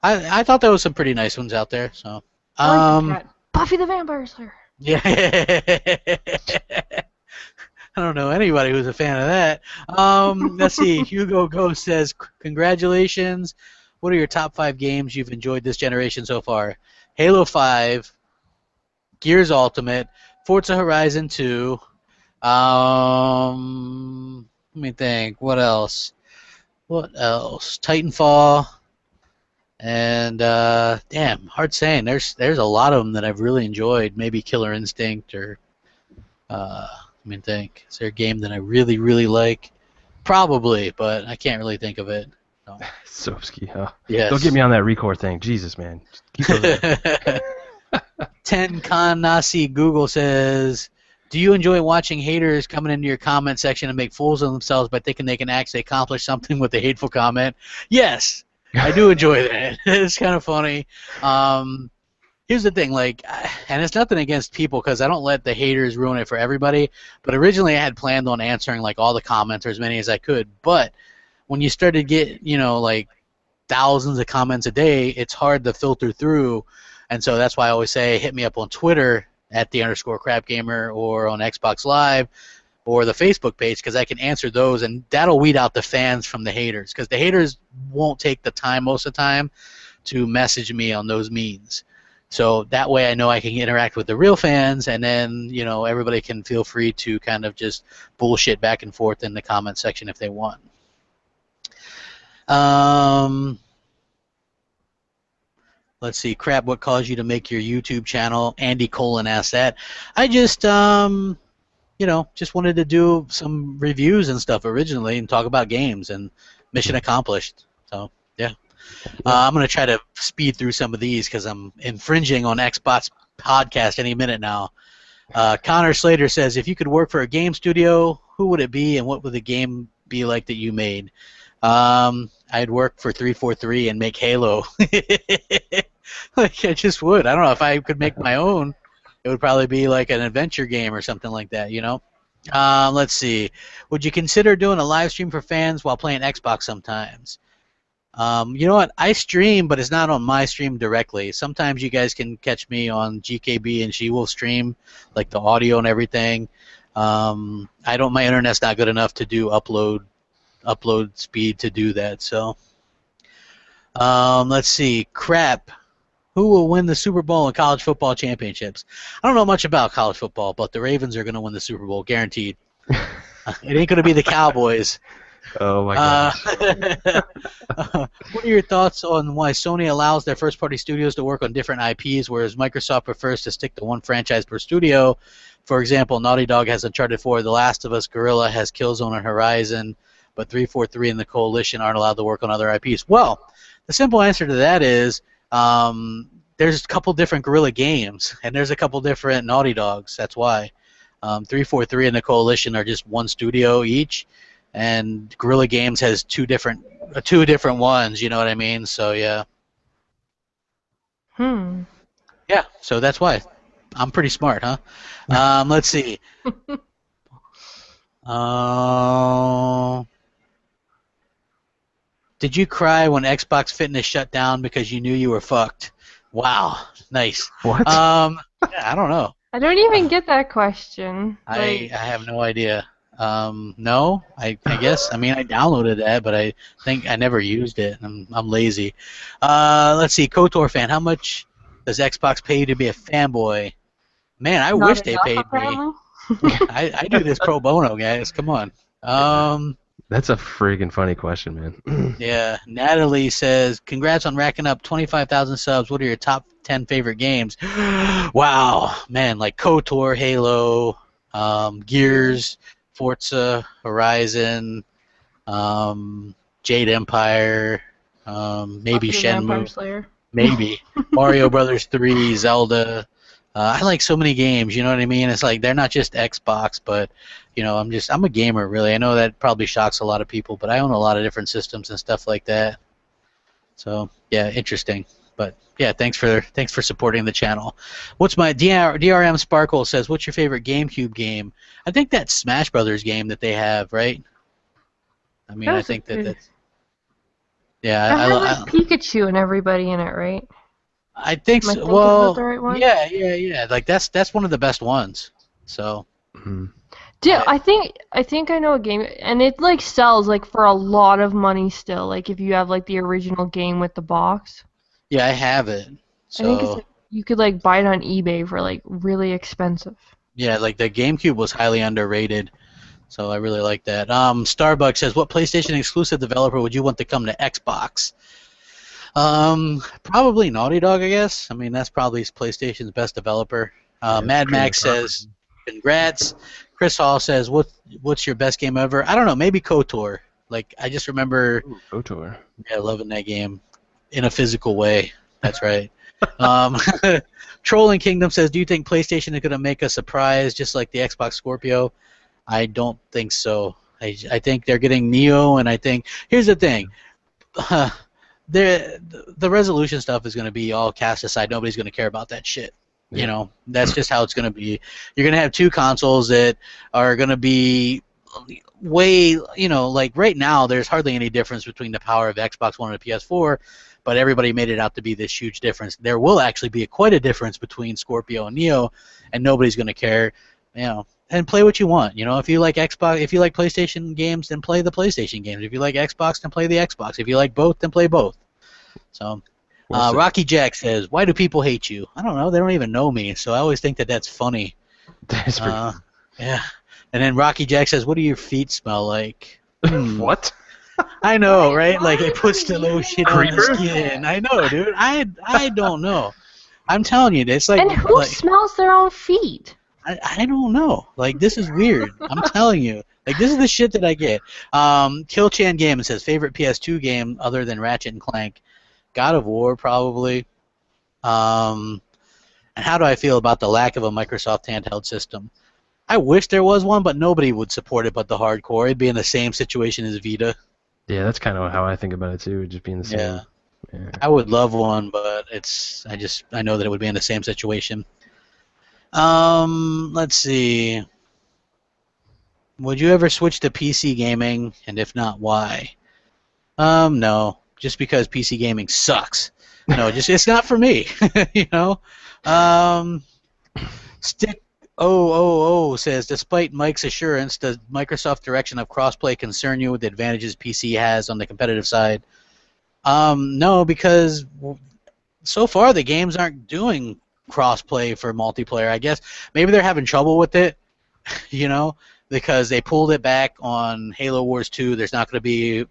I thought there was some pretty nice ones out there. So, I liked the cat. Buffy the Vampire Slayer. yeah. I don't know anybody who's a fan of that. Let's see. Hugo Ghost says, "Congratulations. What are your top 5 games you've enjoyed this generation so far? Halo 5, Gears Ultimate, Forza Horizon 2. Let me think. What else? What else? Titanfall." And damn, hard saying. There's a lot of them that I've really enjoyed. Maybe Killer Instinct or let me think. Is there a game that I really really like? Probably, but I can't really think of it. So, Soapski, huh? yes. Don't get me on that Recore thing. Jesus, man. Just keep those. Ten Con Nasi Google says, "Do you enjoy watching haters coming into your comment section and make fools of themselves by thinking they can actually accomplish something with a hateful comment?" Yes, I do enjoy that. It's kind of funny. Here's the thing, like, and it's nothing against people because I don't let the haters ruin it for everybody. But originally, I had planned on answering like all the comments or as many as I could. But when you start to get, like thousands of comments a day, it's hard to filter through. And so that's why I always say, hit me up on Twitter at @the_Crapgamer or on Xbox Live or the Facebook page because I can answer those, and that'll weed out the fans from the haters because the haters won't take the time most of the time to message me on those means. So that way I know I can interact with the real fans, and then, everybody can feel free to kind of just bullshit back and forth in the comment section if they want. Let's see. Crap, what caused you to make your YouTube channel? Andy Colin asked that. I just, just wanted to do some reviews and stuff originally and talk about games, and mission accomplished. So, yeah. I'm going to try to speed through some of these because I'm infringing on Xbox podcast any minute now. Connor Slater says, "If you could work for a game studio, who would it be and what would the game be like that you made?" I'd work for 343 and make Halo. Like, I just would. I don't know if I could make my own. It would probably be like an adventure game or something like that, Let's see. Would you consider doing a live stream for fans while playing Xbox sometimes? You know what? I stream, but it's not on my stream directly. Sometimes you guys can catch me on GKB and she will stream, like the audio and everything. My internet's not good enough to do upload speed to do that. So, let's see. Crap. Who will win the Super Bowl and college football championships? I don't know much about college football, but the Ravens are going to win the Super Bowl, guaranteed. It ain't going to be the Cowboys. Oh my gosh. What are your thoughts on why Sony allows their first-party studios to work on different IPs, whereas Microsoft prefers to stick to one franchise per studio? For example, Naughty Dog has Uncharted 4, The Last of Us, Guerrilla has Killzone and Horizon, but 343 and the Coalition aren't allowed to work on other IPs. Well, the simple answer to that is there's a couple different Guerrilla games, and there's a couple different Naughty Dogs. That's why. 343 and the Coalition are just one studio each, and Guerrilla Games has two different ones. You know what I mean? So yeah. Yeah. So that's why. I'm pretty smart, huh? Let's see. Did you cry when Xbox Fitness shut down because you knew you were fucked? Wow, nice. What? Yeah, I don't know. I don't even get that question. I have no idea. No, I guess. I mean, I downloaded that, but I think I never used it. I'm lazy. Let's see. KOTOR fan, how much does Xbox pay you to be a fanboy? Man, I wish they paid me. I do this pro bono, guys. Come on. That's a friggin' funny question, man. Yeah. Natalie says, congrats on racking up 25,000 subs. What are your top 10 favorite games? Wow. Man, like KOTOR, Halo, Gears, Forza, Horizon, Jade Empire, maybe Shenmue. Maybe. Mario Brothers 3, Zelda. I like so many games, you know what I mean? It's like they're not just Xbox, but you know, I'm a gamer really. I know that probably shocks a lot of people, but I own a lot of different systems and stuff like that. So yeah, interesting. But yeah, thanks for supporting the channel. What's my DRM Sparkle says, what's your favorite GameCube game? I think that Smash Brothers game that they have, right? I mean, I think that's yeah. I like Pikachu and everybody in it, right? I think so. Am I thinking Well, about the right one? yeah. Like that's one of the best ones. So. Dude, I think I know a game, and it like sells like for a lot of money still. Like if you have like the original game with the box. Yeah, I have it. So. I think it's like, you could like buy it on eBay for like really expensive. Yeah, like the GameCube was highly underrated. So I really like that. Starbucks says, what PlayStation exclusive developer would you want to come to Xbox? Probably Naughty Dog, I guess. I mean, that's probably PlayStation's best developer. Mad Max says, congrats. Chris Hall says, what's your best game ever? I don't know, maybe KOTOR. Like, I just remember KOTOR. Yeah, loving that game in a physical way. That's right. Trolling Kingdom says, do you think PlayStation is going to make a surprise just like the Xbox Scorpio? I don't think so. I think they're getting Neo, and I think here's the thing. The resolution stuff is going to be all cast aside. Nobody's going to care about that shit. Yeah. You know, that's just how it's going to be. You're going to have two consoles that are going to be way, you know, like right now there's hardly any difference between the power of Xbox One and the PS4, but everybody made it out to be this huge difference. There will actually be quite a difference between Scorpio and Neo, and nobody's going to care, you know. And play what you want, you know. If you like Xbox, if you like PlayStation games, then play the PlayStation games. If you like Xbox, then play the Xbox. If you like both, then play both. So, Rocky Jack says, "Why do people hate you?" I don't know. They don't even know me, so I always think that that's funny. That's pretty. Yeah. And then Rocky Jack says, "What do your feet smell like?" What? I know, right? Like they put the lotion on the skin. I know, dude. I don't know. I'm telling you, it's like. And who smells their own feet? I don't know. Like, this is weird. I'm telling you. Like, this is the shit that I get. Killchan Game says, favorite PS2 game other than Ratchet and Clank? God of War, probably. And how do I feel about the lack of a Microsoft handheld system? I wish there was one, but nobody would support it but the hardcore. It'd be in the same situation as Vita. Yeah, that's kind of how I think about it, too. It'd just be in the same. Yeah. I would love one, but I know that it would be in the same situation. Let's see. Would you ever switch to PC gaming, and if not, why? No. Just because PC gaming sucks. No, it's not for me. You know. Stick 000 says, despite Mike's assurance, does Microsoft's direction of crossplay concern you with the advantages PC has on the competitive side? No, because so far the games aren't doing cross-play for multiplayer. I guess maybe they're having trouble with it, you know, because they pulled it back on Halo Wars 2. You're not going to be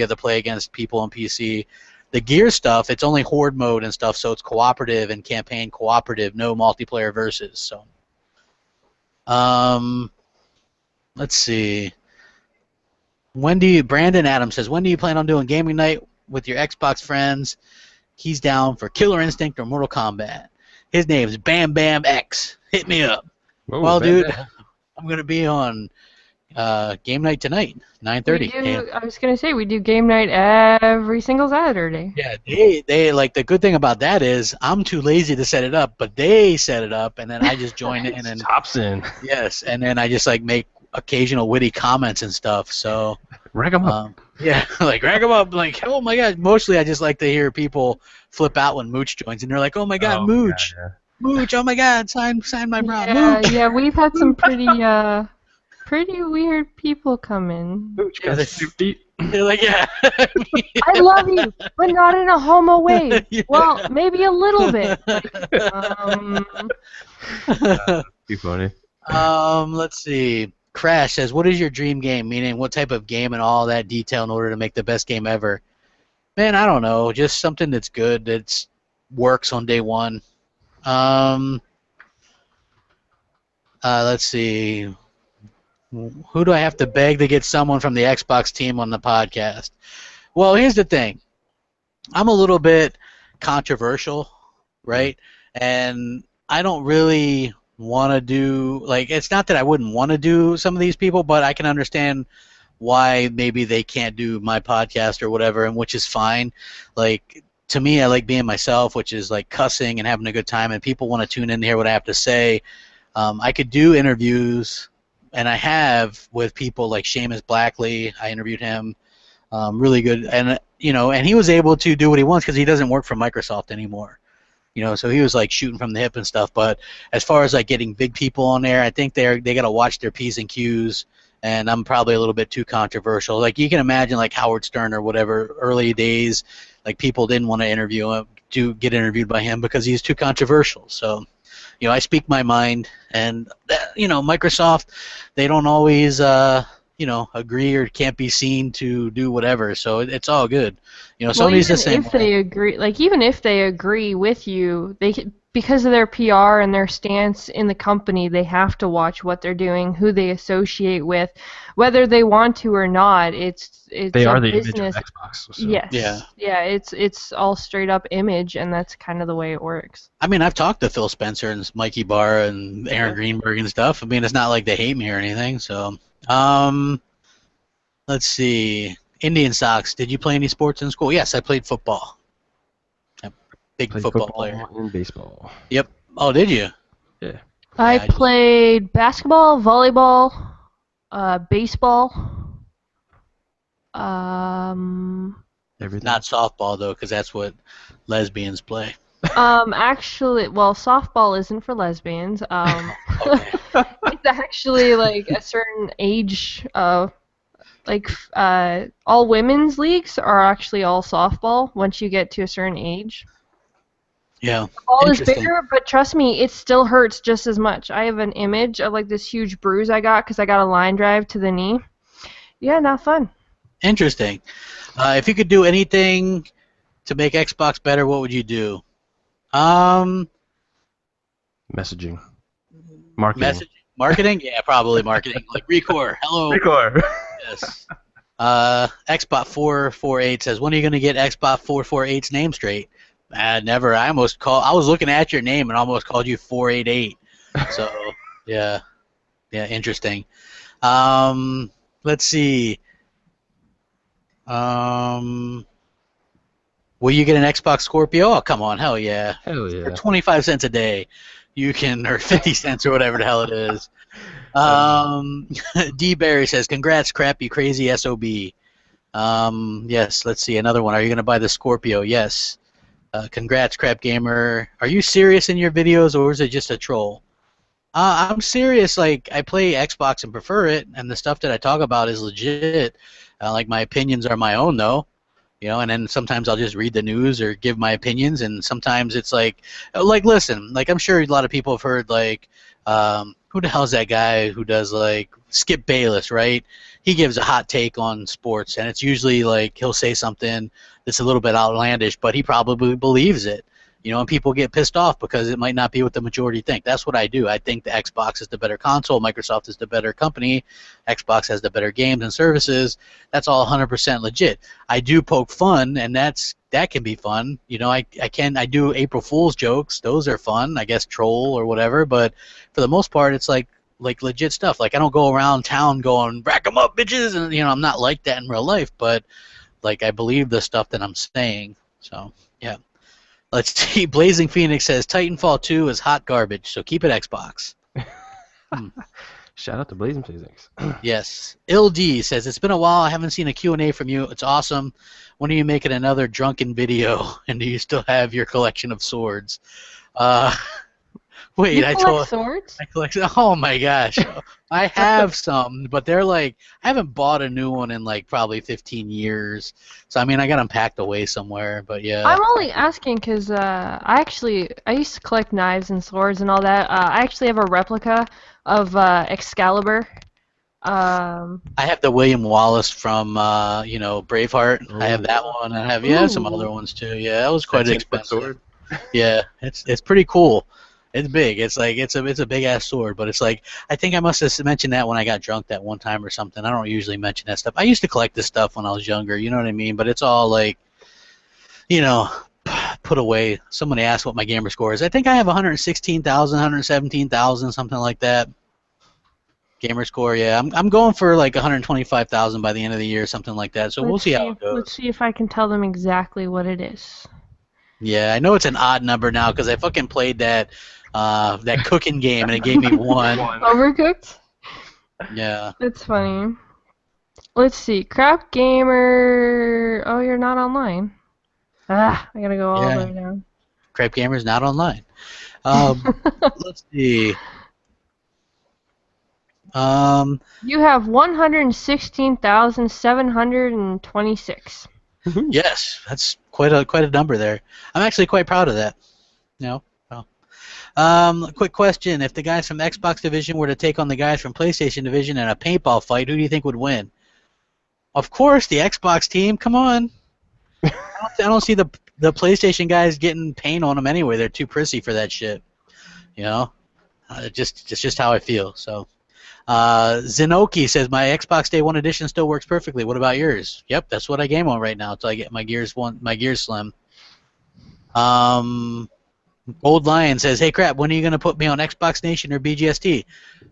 able to play against people on PC. The gear stuff, it's only horde mode and stuff, so it's cooperative and campaign cooperative, no multiplayer versus. So, let's see. Brandon Adams says, when do you plan on doing gaming night with your Xbox friends? He's down for Killer Instinct or Mortal Kombat. His name's Bam Bam X. Hit me up. Whoa, well, Bam dude, Bam. I'm gonna be on game night tonight, 9:30. I was gonna say we do game night every single Saturday. Yeah, they like the good thing about that is I'm too lazy to set it up, but they set it up, and then I just join in and Hops in. yes, and then I just like make occasional witty comments and stuff. So Rag 'em up. yeah, like rag them up, like oh my god. Mostly I just like to hear people flip out when Mooch joins, and they're like, oh my god, Mooch, yeah. Mooch, oh my god, sign my bra, Yeah, Mooch. yeah, we've had some pretty weird people come in. Mooch Yeah, got 50. They're like yeah. I love you, but not in a homo way. Yeah. Well, maybe a little bit. Too funny. Let's see. Crash says, what is your dream game? Meaning, what type of game and all that detail in order to make the best game ever? Man, I don't know. Just something that's good, that works on day one. Let's see. Who do I have to beg to get someone from the Xbox team on the podcast? Well, here's the thing. I'm a little bit controversial, right? And I don't really want to do, like, it's not that I wouldn't want to do some of these people, but I can understand why maybe they can't do my podcast or whatever, and which is fine. Like, to me, I like being myself, which is like cussing and having a good time, and people want to tune in to hear what I have to say. I could do interviews, and I have, with people like Seamus Blackley. I interviewed him. Really good, and and he was able to do what he wants because he doesn't work for Microsoft anymore. So he was like shooting from the hip and stuff. But as far as like getting big people on there, I think they got to watch their P's and Q's. And I'm probably a little bit too controversial. Like you can imagine, like Howard Stern or whatever, early days, like people didn't want to interview him, to get interviewed by him because he's too controversial. So, I speak my mind, and Microsoft, they don't always agree or can't be seen to do whatever. So it's all good. Sony's the same. Even if they agree with you, because of their PR and their stance in the company, they have to watch what they're doing, who they associate with, whether they want to or not. They are the image of Xbox. So. Yes. Yeah. It's all straight up image, and that's kind of the way it works. I mean, I've talked to Phil Spencer and Mikey Barr and Aaron Greenberg and stuff. I mean, it's not like they hate me or anything. So, let's see. Indian Sox. Did you play any sports in school? Yes, I played football. Big football player. And baseball. Yep. Oh, did you? Yeah. I played basketball, volleyball, baseball. Everything. Uh, Not softball though, because that's what lesbians play. Actually, well, softball isn't for lesbians. Okay. It's actually like a certain age. All women's leagues are actually all softball once you get to a certain age. Yeah. The ball is Interesting. bigger, but trust me, it still hurts just as much. I have an image of like this huge bruise I got because I got a line drive to the knee. Yeah, not fun. Interesting. If you could do anything to make Xbox better, what would you do? Messaging. Marketing. Marketing? Yeah, probably marketing. Like Recore. Hello. Record. Yes. Xbot448 says, when are you going to get Xbot448's name straight? Never. I was looking at your name and almost called you 488. So, yeah. Yeah, interesting. Let's see. Will you get an Xbox Scorpio? Oh, come on. Hell yeah. Hell yeah. For 25 cents a day, you can, or 50 cents or whatever the hell it is. D. Barry says, congrats, crap, you crazy SOB. Yes, let's see. Another one. Are you going to buy the Scorpio? Yes. Congrats, Crapgamer. Are you serious in your videos, or is it just a troll? I'm serious. Like, I play Xbox and prefer it, and the stuff that I talk about is legit. Like, my opinions are my own, though. You know, and then sometimes I'll just read the news or give my opinions, and sometimes it's like listen, like I'm sure a lot of people have heard like, who the hell's that guy who does like Skip Bayless, right? He gives a hot take on sports, and it's usually like he'll say something that's a little bit outlandish, but he probably believes it. You know, and people get pissed off because it might not be what the majority think. That's what I do. I think the Xbox is the better console. Microsoft is the better company. Xbox has the better games and services. That's all 100% legit. I do poke fun, and that can be fun. You know, I do April Fool's jokes. Those are fun. I guess troll or whatever. But for the most part, it's like legit stuff. Like I don't go around town going rack 'em up, bitches, and you know I'm not like that in real life. But like I believe the stuff that I'm saying. So yeah. Let's see. Blazing Phoenix says Titanfall 2 is hot garbage, so keep it Xbox. Shout out to Blazing Physics. Yes. LD says it's been a while. I haven't seen a Q&A from you. It's awesome. When are you making another drunken video? And do you still have your collection of swords? Wait, You collect swords? I collect. Oh my gosh, I have some, but they're like I haven't bought a new one in like probably 15 years. So I mean, I got them packed away somewhere. But yeah. I'm only asking because I used to collect knives and swords and all that. I actually have a replica of Excalibur. I have the William Wallace from Braveheart. I have that one. I have some other ones too. Yeah, that was quite expensive. Sword. Yeah, it's pretty cool. It's big. It's like it's a big ass sword, but it's like I think I must have mentioned that when I got drunk that one time or something. I don't usually mention that stuff. I used to collect this stuff when I was younger. You know what I mean? But it's all like, put away. Somebody asked what my gamer score is. I think I have 116,000, 117,000, something like that. Gamer score, yeah. I'm going for like 125,000 by the end of the year, something like that. So we'll see how it goes. Let's see if I can tell them exactly what it is. Yeah, I know it's an odd number now because I fucking played that cooking game and it gave me 1. Overcooked? Yeah. That's funny. Let's see. Crapgamer. Oh, you're not online. I gotta go all the way down. Crapgamer's not online. Let's see. You have 116,726. Yes, that's quite a number there. I'm actually quite proud of that. Quick question: if the guys from Xbox Division were to take on the guys from PlayStation Division in a paintball fight, who do you think would win? Of course, the Xbox team. Come on. I don't see the PlayStation guys getting paint on them anyway. They're too prissy for that shit. You know, it's just how I feel. So. Zenoki says my Xbox Day 1 edition still works perfectly. What about yours? Yep, that's what I game on right now until I get my Gears Slim. Old Lion says, "Hey crap, when are you gonna put me on Xbox Nation or BGST?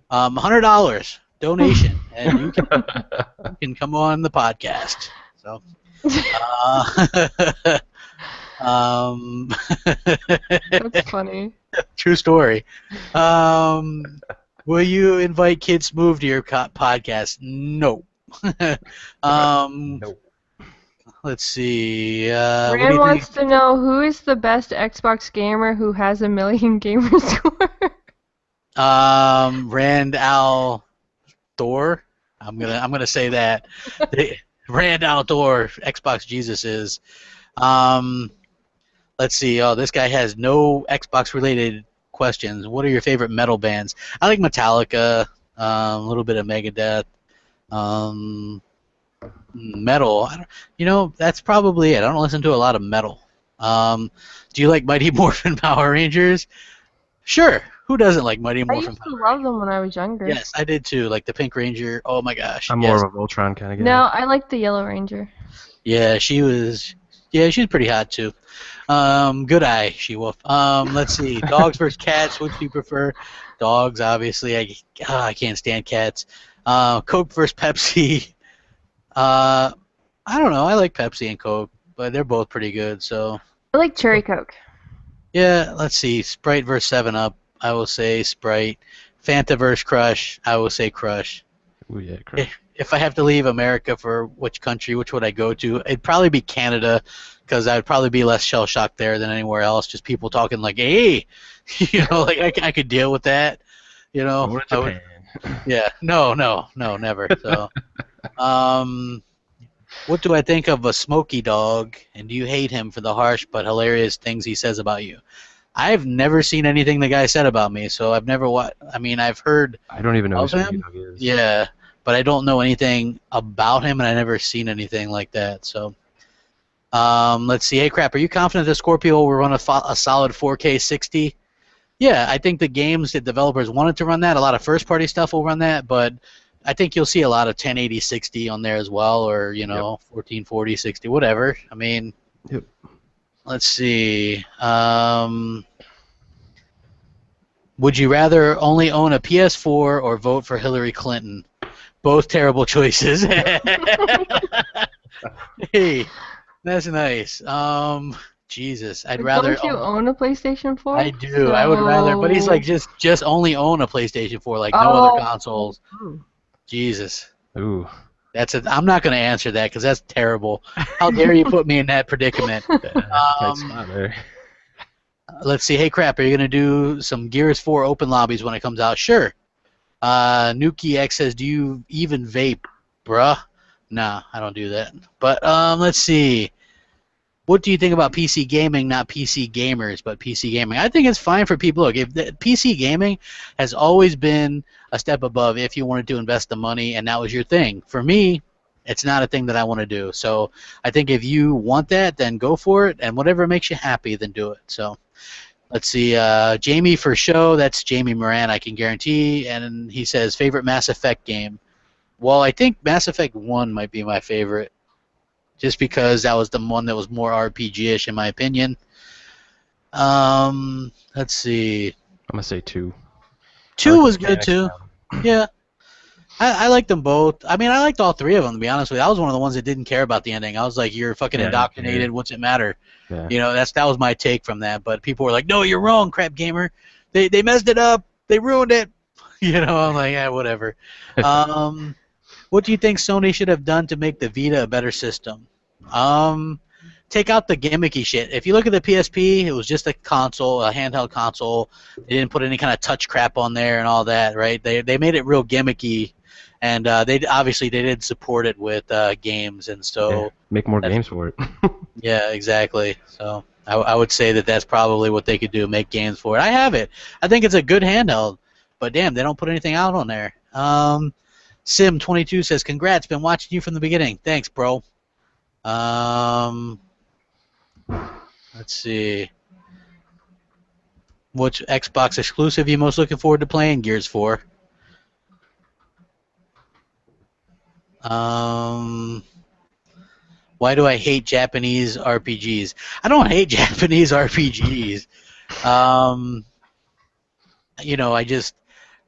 $100 donation, and you can come on the podcast." So. That's funny. True story. Will you invite Kids Move to your podcast? No. No. Let's see. Rand wants to know who is the best Xbox gamer who has 1 million gamer score. Rand Al Thor. I'm gonna say that. Rand Al Thor, Xbox Jesus is. Let's see. Oh, this guy has no Xbox related questions. What are your favorite metal bands? I like Metallica, a little bit of Megadeth, metal. That's probably it. I don't listen to a lot of metal. Do you like Mighty Morphin Power Rangers? Sure. Who doesn't like Mighty Morphin Power Rangers? I used to love them when I was younger. Yes, I did too. Like the Pink Ranger. Oh my gosh. I'm more of a Voltron kind of guy. No, I like the Yellow Ranger. Yeah, she was pretty hot too. Good eye, She-Wolf. Let's see. Dogs versus cats. Which do you prefer? Dogs, obviously. I can't stand cats. Coke versus Pepsi. I don't know. I like Pepsi and Coke, but they're both pretty good. So. I like Cherry Coke. Yeah. Let's see. Sprite versus 7-Up. I will say Sprite. Fanta versus Crush. I will say Crush. Ooh, yeah, Crush. If I have to leave America for which country, which would I go to? It'd probably be Canada, because I would probably be less shell-shocked there than anywhere else. Just people talking like, hey, like I could deal with that. Go to Japan. Yeah, no, never. So, What do I think of a Smoky Dog, and do you hate him for the harsh but hilarious things he says about you? I've never seen anything the guy said about me, so I've never I mean, I've heard I don't even know who of Smokey him. Dog is. Yeah, but I don't know anything about him, and I never seen anything like that. So, let's see. Hey, crap, are you confident that Scorpio will run a solid 4K 60? Yeah, I think the games that developers wanted to run that, a lot of first-party stuff will run that, but I think you'll see a lot of 1080 60 on there as well, or, 1440 60, whatever. I mean, Yep. let's see. Would you rather only own a PS4 or vote for Hillary Clinton? Both terrible choices. Hey, that's nice. Jesus, I'd rather. Don't you own a PlayStation 4? I do. I would rather, but he's like just only own a PlayStation 4, like no other consoles. Jesus, Ooh. I'm not going to answer that because that's terrible. How dare you put me in that predicament? Tight spot there. Let's see. Hey, crap, are you going to do some Gears 4 open lobbies when it comes out? Sure. Nuki X says, do you even vape, bruh? Nah, I don't do that. But let's see. What do you think about PC gaming, not PC gamers, but PC gaming? I think it's fine for people. Look, if PC gaming has always been a step above if you wanted to invest the money and that was your thing. For me, it's not a thing that I want to do. So I think if you want that, then go for it, and whatever makes you happy, then do it. So let's see. Jamie for show, that's Jamie Moran, I can guarantee. And he says, favorite Mass Effect game? Well, I think Mass Effect 1 might be my favorite, just because that was the one that was more RPG-ish in my opinion. Let's see. I'm gonna say 2. 2 was good too. Yeah. I liked them both. I mean, I liked all three of them, to be honest with you. I was one of the ones that didn't care about the ending. I was like, you're fucking indoctrinated. What's it matter? Yeah. That was my take from that. But people were like, no, you're wrong, Crap Gamer. They messed it up. They ruined it. I'm like, yeah, whatever. What do you think Sony should have done to make the Vita a better system? Take out the gimmicky shit. If you look at the PSP, it was just a console, a handheld console. They didn't put any kind of touch crap on there and all that, right? They made it real gimmicky, and they did support it with games, and so make more games for it. Yeah, exactly. So I would say that's probably what they could do, make games for it. I have it. I think it's a good handheld, but damn, they don't put anything out on there. Sim22 says, congrats, been watching you from the beginning. Thanks, bro. Let's see. Which Xbox exclusive you most looking forward to playing? Gears 4. Why do I hate Japanese RPGs? I don't hate Japanese RPGs.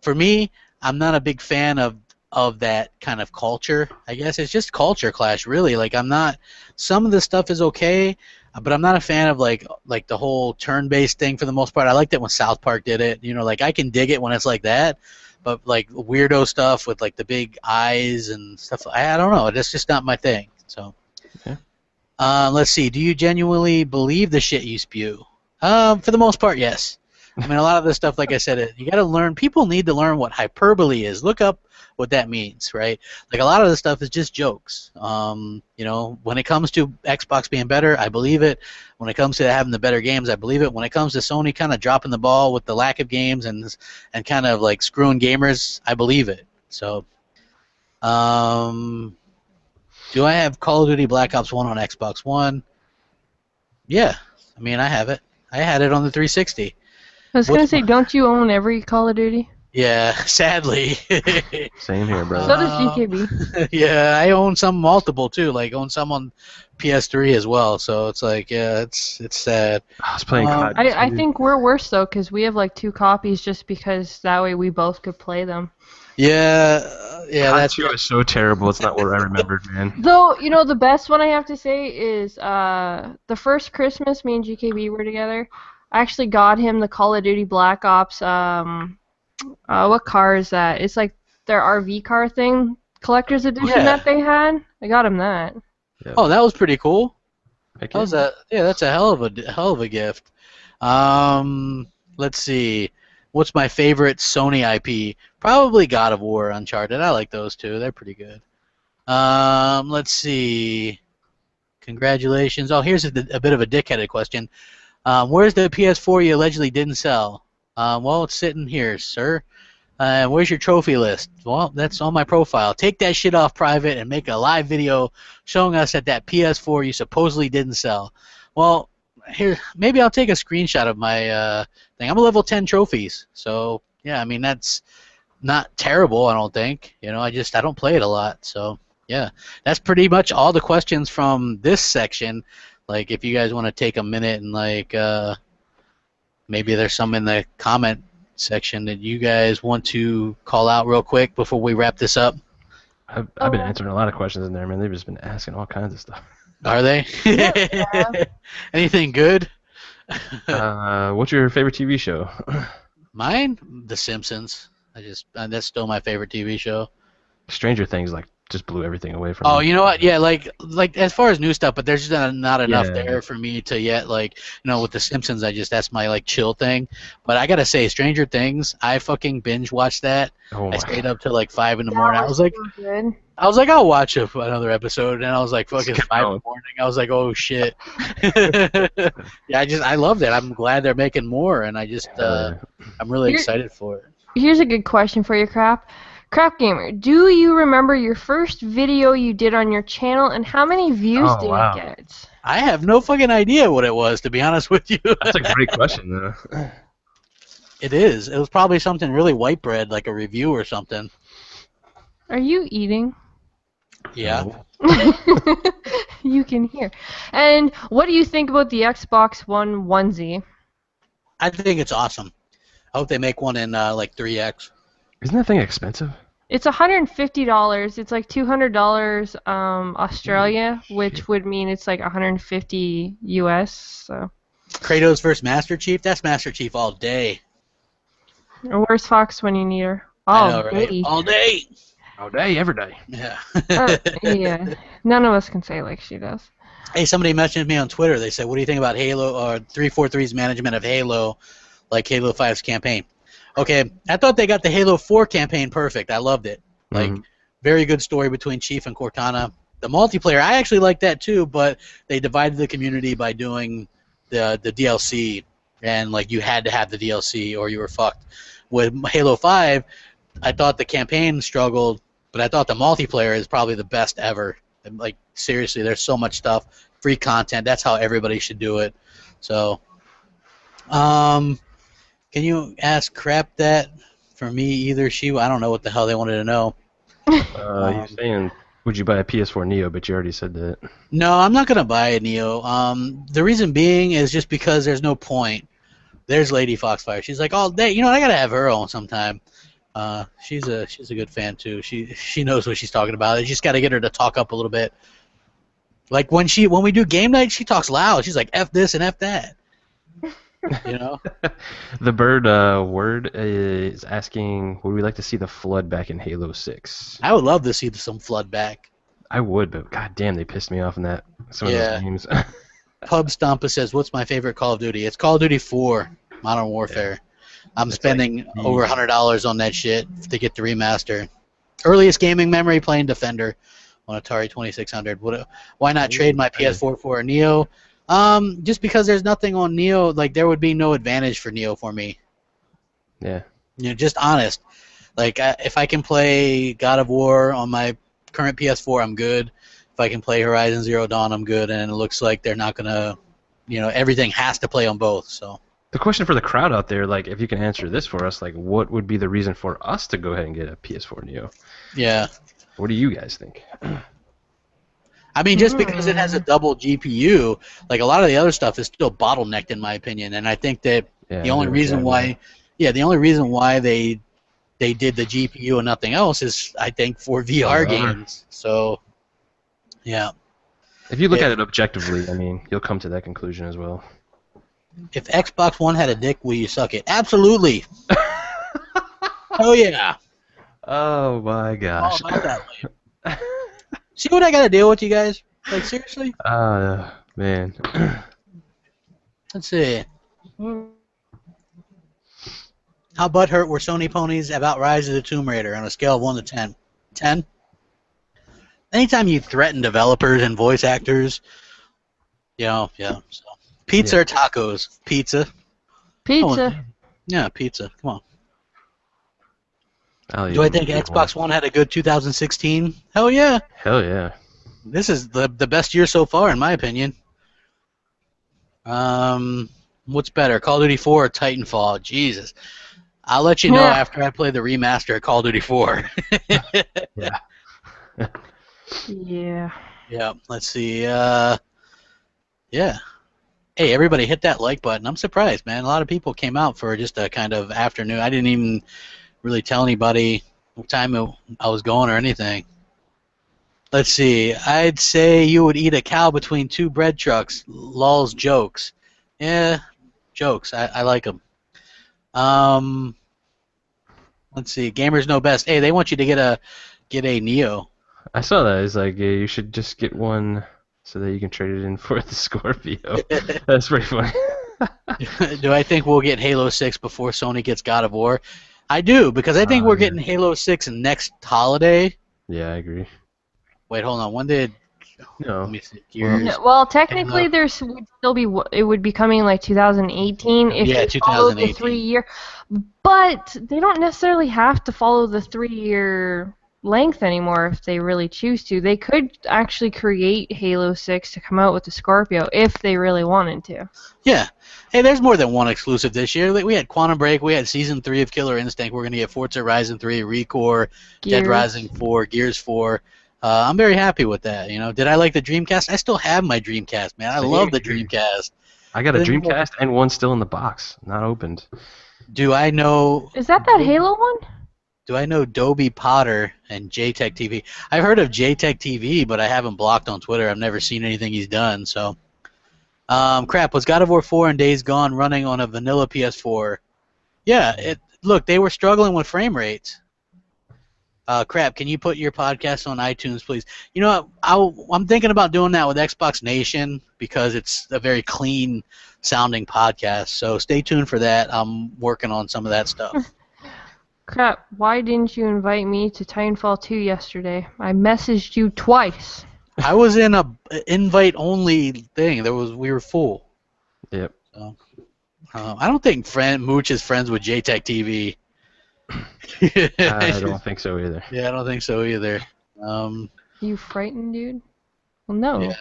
For me, I'm not a big fan of that kind of culture. I guess it's just culture clash, really. Like, some of the stuff is okay, but I'm not a fan of like the whole turn-based thing for the most part. I liked it when South Park did it. Like, I can dig it when it's like that, but like weirdo stuff with like the big eyes and stuff, I don't know. That's just not my thing. So, okay. Let's see. Do you genuinely believe the shit you spew? For the most part, yes. I mean, a lot of this stuff, like I said, you got to learn. People need to learn what hyperbole is. Look up what that means, right? Like, a lot of this stuff is just jokes. When it comes to Xbox being better, I believe it. When it comes to having the better games, I believe it. When it comes to Sony kind of dropping the ball with the lack of games and kind of like screwing gamers, I believe it. So, do I have Call of Duty Black Ops 1 on Xbox One? Yeah. I mean, I have it. I had it on the 360. I was going to say, don't you own every Call of Duty? Yeah, sadly. Same here, bro. So does GKB. Yeah, I own some multiple too. Like, own some on PS3 as well. So it's like, yeah, it's sad. I was playing COD. I think we're worse though, because we have like 2 copies, just because that way we both could play them. Yeah, COD 2 is so terrible. It's not what I remembered, man. Though, the best one I have to say is the first Christmas me and GKB were together. I actually got him the Call of Duty Black Ops. What car is that? It's like their RV car thing, collector's edition that they had. I got him that. Yeah. Oh, that was pretty cool. Heck That's a hell of a gift. Let's see. What's my favorite Sony IP? Probably God of War, Uncharted. I like those two. They're pretty good. Let's see. Congratulations. Oh, here's a bit of a dickheaded question. Where's the PS4 you allegedly didn't sell? Well, it's sitting here, sir. Where's your trophy list? Well, that's on my profile. Take that shit off private and make a live video showing us that PS4 you supposedly didn't sell. Well, here, maybe I'll take a screenshot of my thing. I'm a level 10 trophies, so yeah, I mean that's not terrible. I don't think. I don't play it a lot, so yeah, that's pretty much all the questions from this section. Like, if you guys want to take a minute and maybe there's some in the comment section that you guys want to call out real quick before we wrap this up. I've been answering a lot of questions in there, man. They've just been asking all kinds of stuff. Are they? Yeah. Anything good? What's your favorite TV show? Mine? The Simpsons. That's still my favorite TV show. Stranger Things just blew everything away from Oh, me. you know what? Yeah, like as far as new stuff, but there's just not enough Yeah. there for me to yet with the Simpsons. That's my chill thing. But I gotta say, Stranger Things, I fucking binge watched that. Oh I my stayed up till 5 in the morning. I was so like, good. I'll watch another episode, and I was like, fucking Kept 5 in going. the morning. I was like, oh shit. Yeah, I love that. I'm glad they're making more, and I'm really excited for it. Here's a good question for you, Crapgamer. Do you remember your first video you did on your channel, and how many views Oh, did wow. it get? I have no fucking idea what it was, to be honest with you. That's a great question, though. It is. It was probably something really white bread, like a review or something. Are you eating? Yeah. No. You can hear. And what do you think about the Xbox One onesie? I think it's awesome. I hope they make one in 3X. Isn't that thing expensive? It's $150. It's like $200 Australia, which would mean it's like $150 US. So. Kratos versus Master Chief? That's Master Chief all day. Or where's Fox when you need her? I know, right? All day. All day, every day. Yeah. Yeah. None of us can say like she does. Hey, somebody mentioned me on Twitter. They said, what do you think about Halo or 343's management of Halo, like Halo 5's campaign? Okay, I thought they got the Halo 4 campaign perfect. I loved it. Very good story between Chief and Cortana. The multiplayer, I actually like that too, but they divided the community by doing the DLC, and you had to have the DLC or you were fucked. With Halo 5, I thought the campaign struggled, but I thought the multiplayer is probably the best ever. And, seriously, there's so much stuff, free content. That's how everybody should do it. So, can you ask Crap that for me either? I don't know what the hell they wanted to know. You're saying, would you buy a PS4 Neo, but you already said that. No, I'm not going to buy a Neo. The reason being is just because there's no point. There's Lady Foxfire. She's like, all day. I got to have her on sometime. She's a good fan too. She knows what she's talking about. You just got to get her to talk up a little bit. Like when we do game night, she talks loud. She's like F this and F that. The bird word is asking, would we like to see the flood back in Halo 6? I would love to see some flood back. I would, but god damn, they pissed me off in some of those games. Pub Stompa says, what's my favorite Call of Duty? It's Call of Duty 4, Modern Warfare. I'm spending over $100 on that shit to get the remaster. Earliest gaming memory playing Defender on Atari 2600. Why not trade my PS4 for a Neo? Just because there's nothing on Neo, there would be no advantage for Neo for me. Yeah. Just honest. If I can play God of War on my current PS4, I'm good. If I can play Horizon Zero Dawn, I'm good. And it looks like they're not gonna, everything has to play on both. So. The question for the crowd out there, if you can answer this for us, what would be the reason for us to go ahead and get a PS4 Neo? Yeah. What do you guys think? I mean, just because it has a double GPU, a lot of the other stuff is still bottlenecked in my opinion, and I think that the only reason why they did the GPU and nothing else is, I think, for VR games. So, yeah. If you look at it objectively, I mean, you'll come to that conclusion as well. If Xbox One had a dick, will you suck it? Absolutely. Oh yeah. Oh my gosh. All about that way. See what I got to deal with, you guys? Seriously? Man. Let's see. How butthurt were Sony ponies about Rise of the Tomb Raider on a scale of 1 to 10? 10? anytime you threaten developers and voice actors, yeah. So, pizza or tacos? Pizza. Pizza. Oh, yeah, pizza. Come on. I'll Do I even think get Xbox One had a good 2016? Hell yeah. Hell yeah. This is the best year so far, in my opinion. What's better, Call of Duty 4 or Titanfall? Jesus. I'll let you know Yeah. after I play the remaster of Call of Duty 4. Yeah. Yeah. Yeah, let's see. Yeah. Hey, everybody hit that like button. I'm surprised, man. A lot of people came out for just a kind of afternoon. I didn't even really tell anybody what time I was going or anything. Let's see. I'd say you would eat a cow between two bread trucks. Lulz jokes. Yeah, jokes. I like them. Let's see. Gamers know best. Hey, they want you to get a Neo. I saw that. It's like you should just get one so that you can trade it in for the Scorpio. That's pretty funny. Do I think we'll get Halo 6 before Sony gets God of War? I do, because I think we're getting Halo 6 next holiday. Yeah, I agree. Wait, hold on. When did... No. Let me see. Gears. No, well, technically, Halo. there's would still be it would be coming like 2018 if Yeah, they follow the 2018. 3-year, but they don't necessarily have to follow the 3-year length anymore if they really choose to. They could actually create Halo 6 to come out with the Scorpio if they really wanted to. Yeah. Hey, there's more than one exclusive this year. We had Quantum Break. We had Season 3 of Killer Instinct. We're going to get Forza Horizon 3, ReCore, Dead Gears. Rising 4, Gears 4. I'm very happy with that. You know, did I like the Dreamcast? I still have my Dreamcast, man. I love the Dreamcast. I got a Dreamcast and one still in the box, not opened. Do I know... Is that Halo one? Do I know Dobie Potter and JTech TV? I've heard of JTech TV, but I haven't blocked on Twitter. I've never seen anything he's done. So, crap. Was God of War 4 and Days Gone running on a vanilla PS4? Yeah. Look, they were struggling with frame rates. Crap. Can you put your podcast on iTunes, please? You know, I'm thinking about doing that with Xbox Nation because it's a very clean sounding podcast. So stay tuned for that. I'm working on some of that stuff. Crap, why didn't you invite me to Titanfall 2 yesterday? I messaged you twice. I was in a invite only thing. We were full. Yep. So, I don't think Mooch is friends with JTech TV. I don't think so either. Yeah, I don't think so either. You frightened, dude? Well, no. Yeah.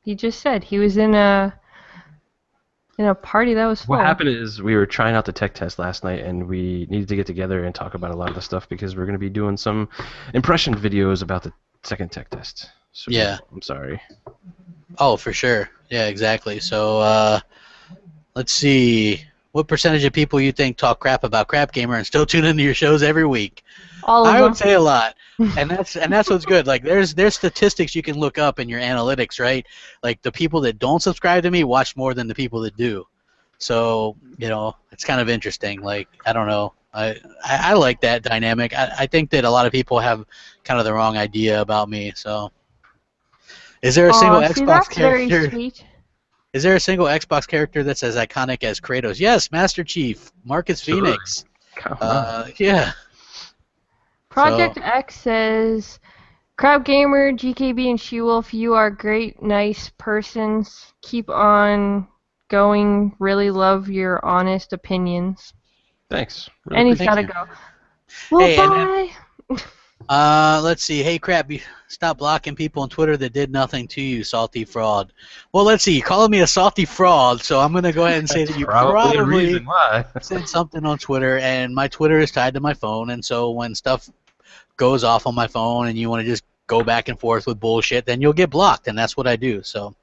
He just said he was in a party that was full. What happened is we were trying out the tech test last night, and we needed to get together and talk about a lot of the stuff because we're going to be doing some impression videos about the second tech test. So, Yeah. I'm sorry. Oh, for sure. Yeah, exactly. So, let's see. What percentage of people you think talk crap about Crapgamer and still tune into your shows every week? All of I them. would say a lot, and that's what's good. Like there's statistics you can look up in your analytics, right? Like the people that don't subscribe to me watch more than the people that do. So you know it's kind of interesting. Like I don't know, I like that dynamic. I think that a lot of people have kind of the wrong idea about me. So is there a single See, Xbox that's character? very sweet. Is there a single Xbox character that's as iconic as Kratos? Yes, Master Chief, Marcus Sure. Phoenix. Come on. Yeah. Project X says, Crapgamer, GKB, and She-Wolf, you are great, nice persons. Keep on going. Really love your honest opinions. Thanks. And he's Thank gotta you. go. Well, Hey, and bye. Let's see. Hey, crap! Stop blocking people on Twitter that did nothing to you, salty fraud. Well, let's see. You're calling me a salty fraud, so I'm gonna go ahead and say that you Probably the probably reason why. said something on Twitter, and my Twitter is tied to my phone, and so when stuff goes off on my phone and you want to just go back and forth with bullshit, then you'll get blocked, and that's what I do. So.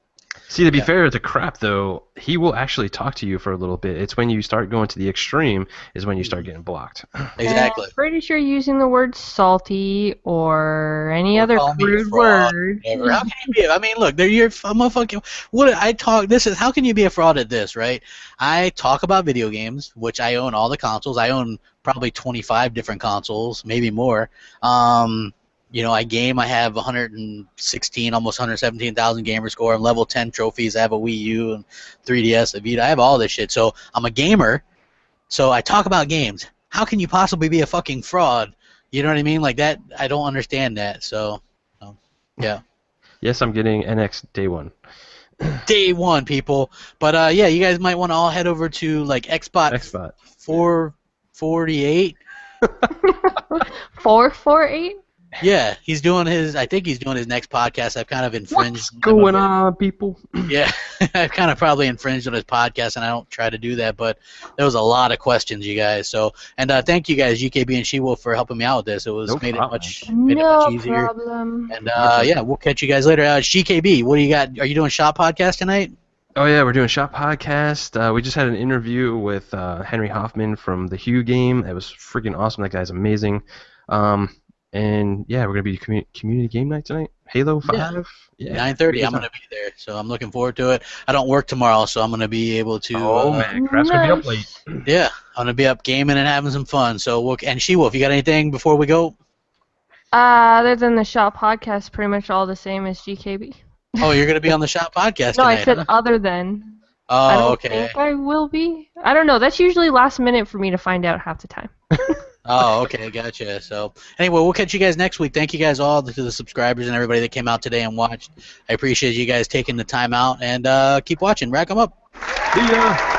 See, to be Yeah. fair to Crap, though, he will actually talk to you for a little bit. It's when you start going to the extreme is when you start getting blocked. Exactly. And I'm pretty sure using the word salty or any Or other call me a crude fraud, word. whatever. How can you be? I mean, look, I'm a fucking. What I talk. This is how can you be a fraud at this, right? I talk about video games, which I own all the consoles. I own probably 25 different consoles, maybe more. You know, I game. I have 116, almost 117,000 gamer score. I'm level 10 trophies. I have a Wii U and 3DS, a Vita. I have all this shit. So I'm a gamer. So I talk about games. How can you possibly be a fucking fraud? You know what I mean? Like that. I don't understand that. So. Yeah. Yes, I'm getting NX day one. Day one, people. But yeah, you guys might want to all head over to like Xbot. 448. 448? Yeah, he's doing his. I think he's doing his next podcast. I've kind of infringed. What's going on, people? Yeah, I've kind of probably infringed on his podcast, and I don't try to do that. But there was a lot of questions, you guys. So, and thank you guys, GKB and She-Wolf, for helping me out with this. It was No made problem. it much easier. Problem. And yeah, we'll catch you guys later. GKB, what do you got? Are you doing Shop Podcast tonight? Oh yeah, we're doing Shop Podcast. We just had an interview with Henry Hoffman from the Hue game. It was freaking awesome. That guy's amazing. And yeah, we're gonna be community game night tonight. Halo 5. Yeah. 9:30. I'm gonna be there, so I'm looking forward to it. I don't work tomorrow, so I'm gonna be able to. Oh man, Crap's gonna be up late. Yeah, I'm gonna be up gaming and having some fun. So and She-Wolf, you got anything before we go? Other than the Shop Podcast, pretty much all the same as GKB. Oh, you're gonna be on the Shop Podcast No, tonight. I said huh? other than. Oh, I don't okay. think I will be. I don't know. That's usually last minute for me to find out half the time. Oh, okay, gotcha. So anyway, we'll catch you guys next week. Thank you guys all to the subscribers and everybody that came out today and watched. I appreciate you guys taking the time out, and keep watching. Rack 'em up. See ya.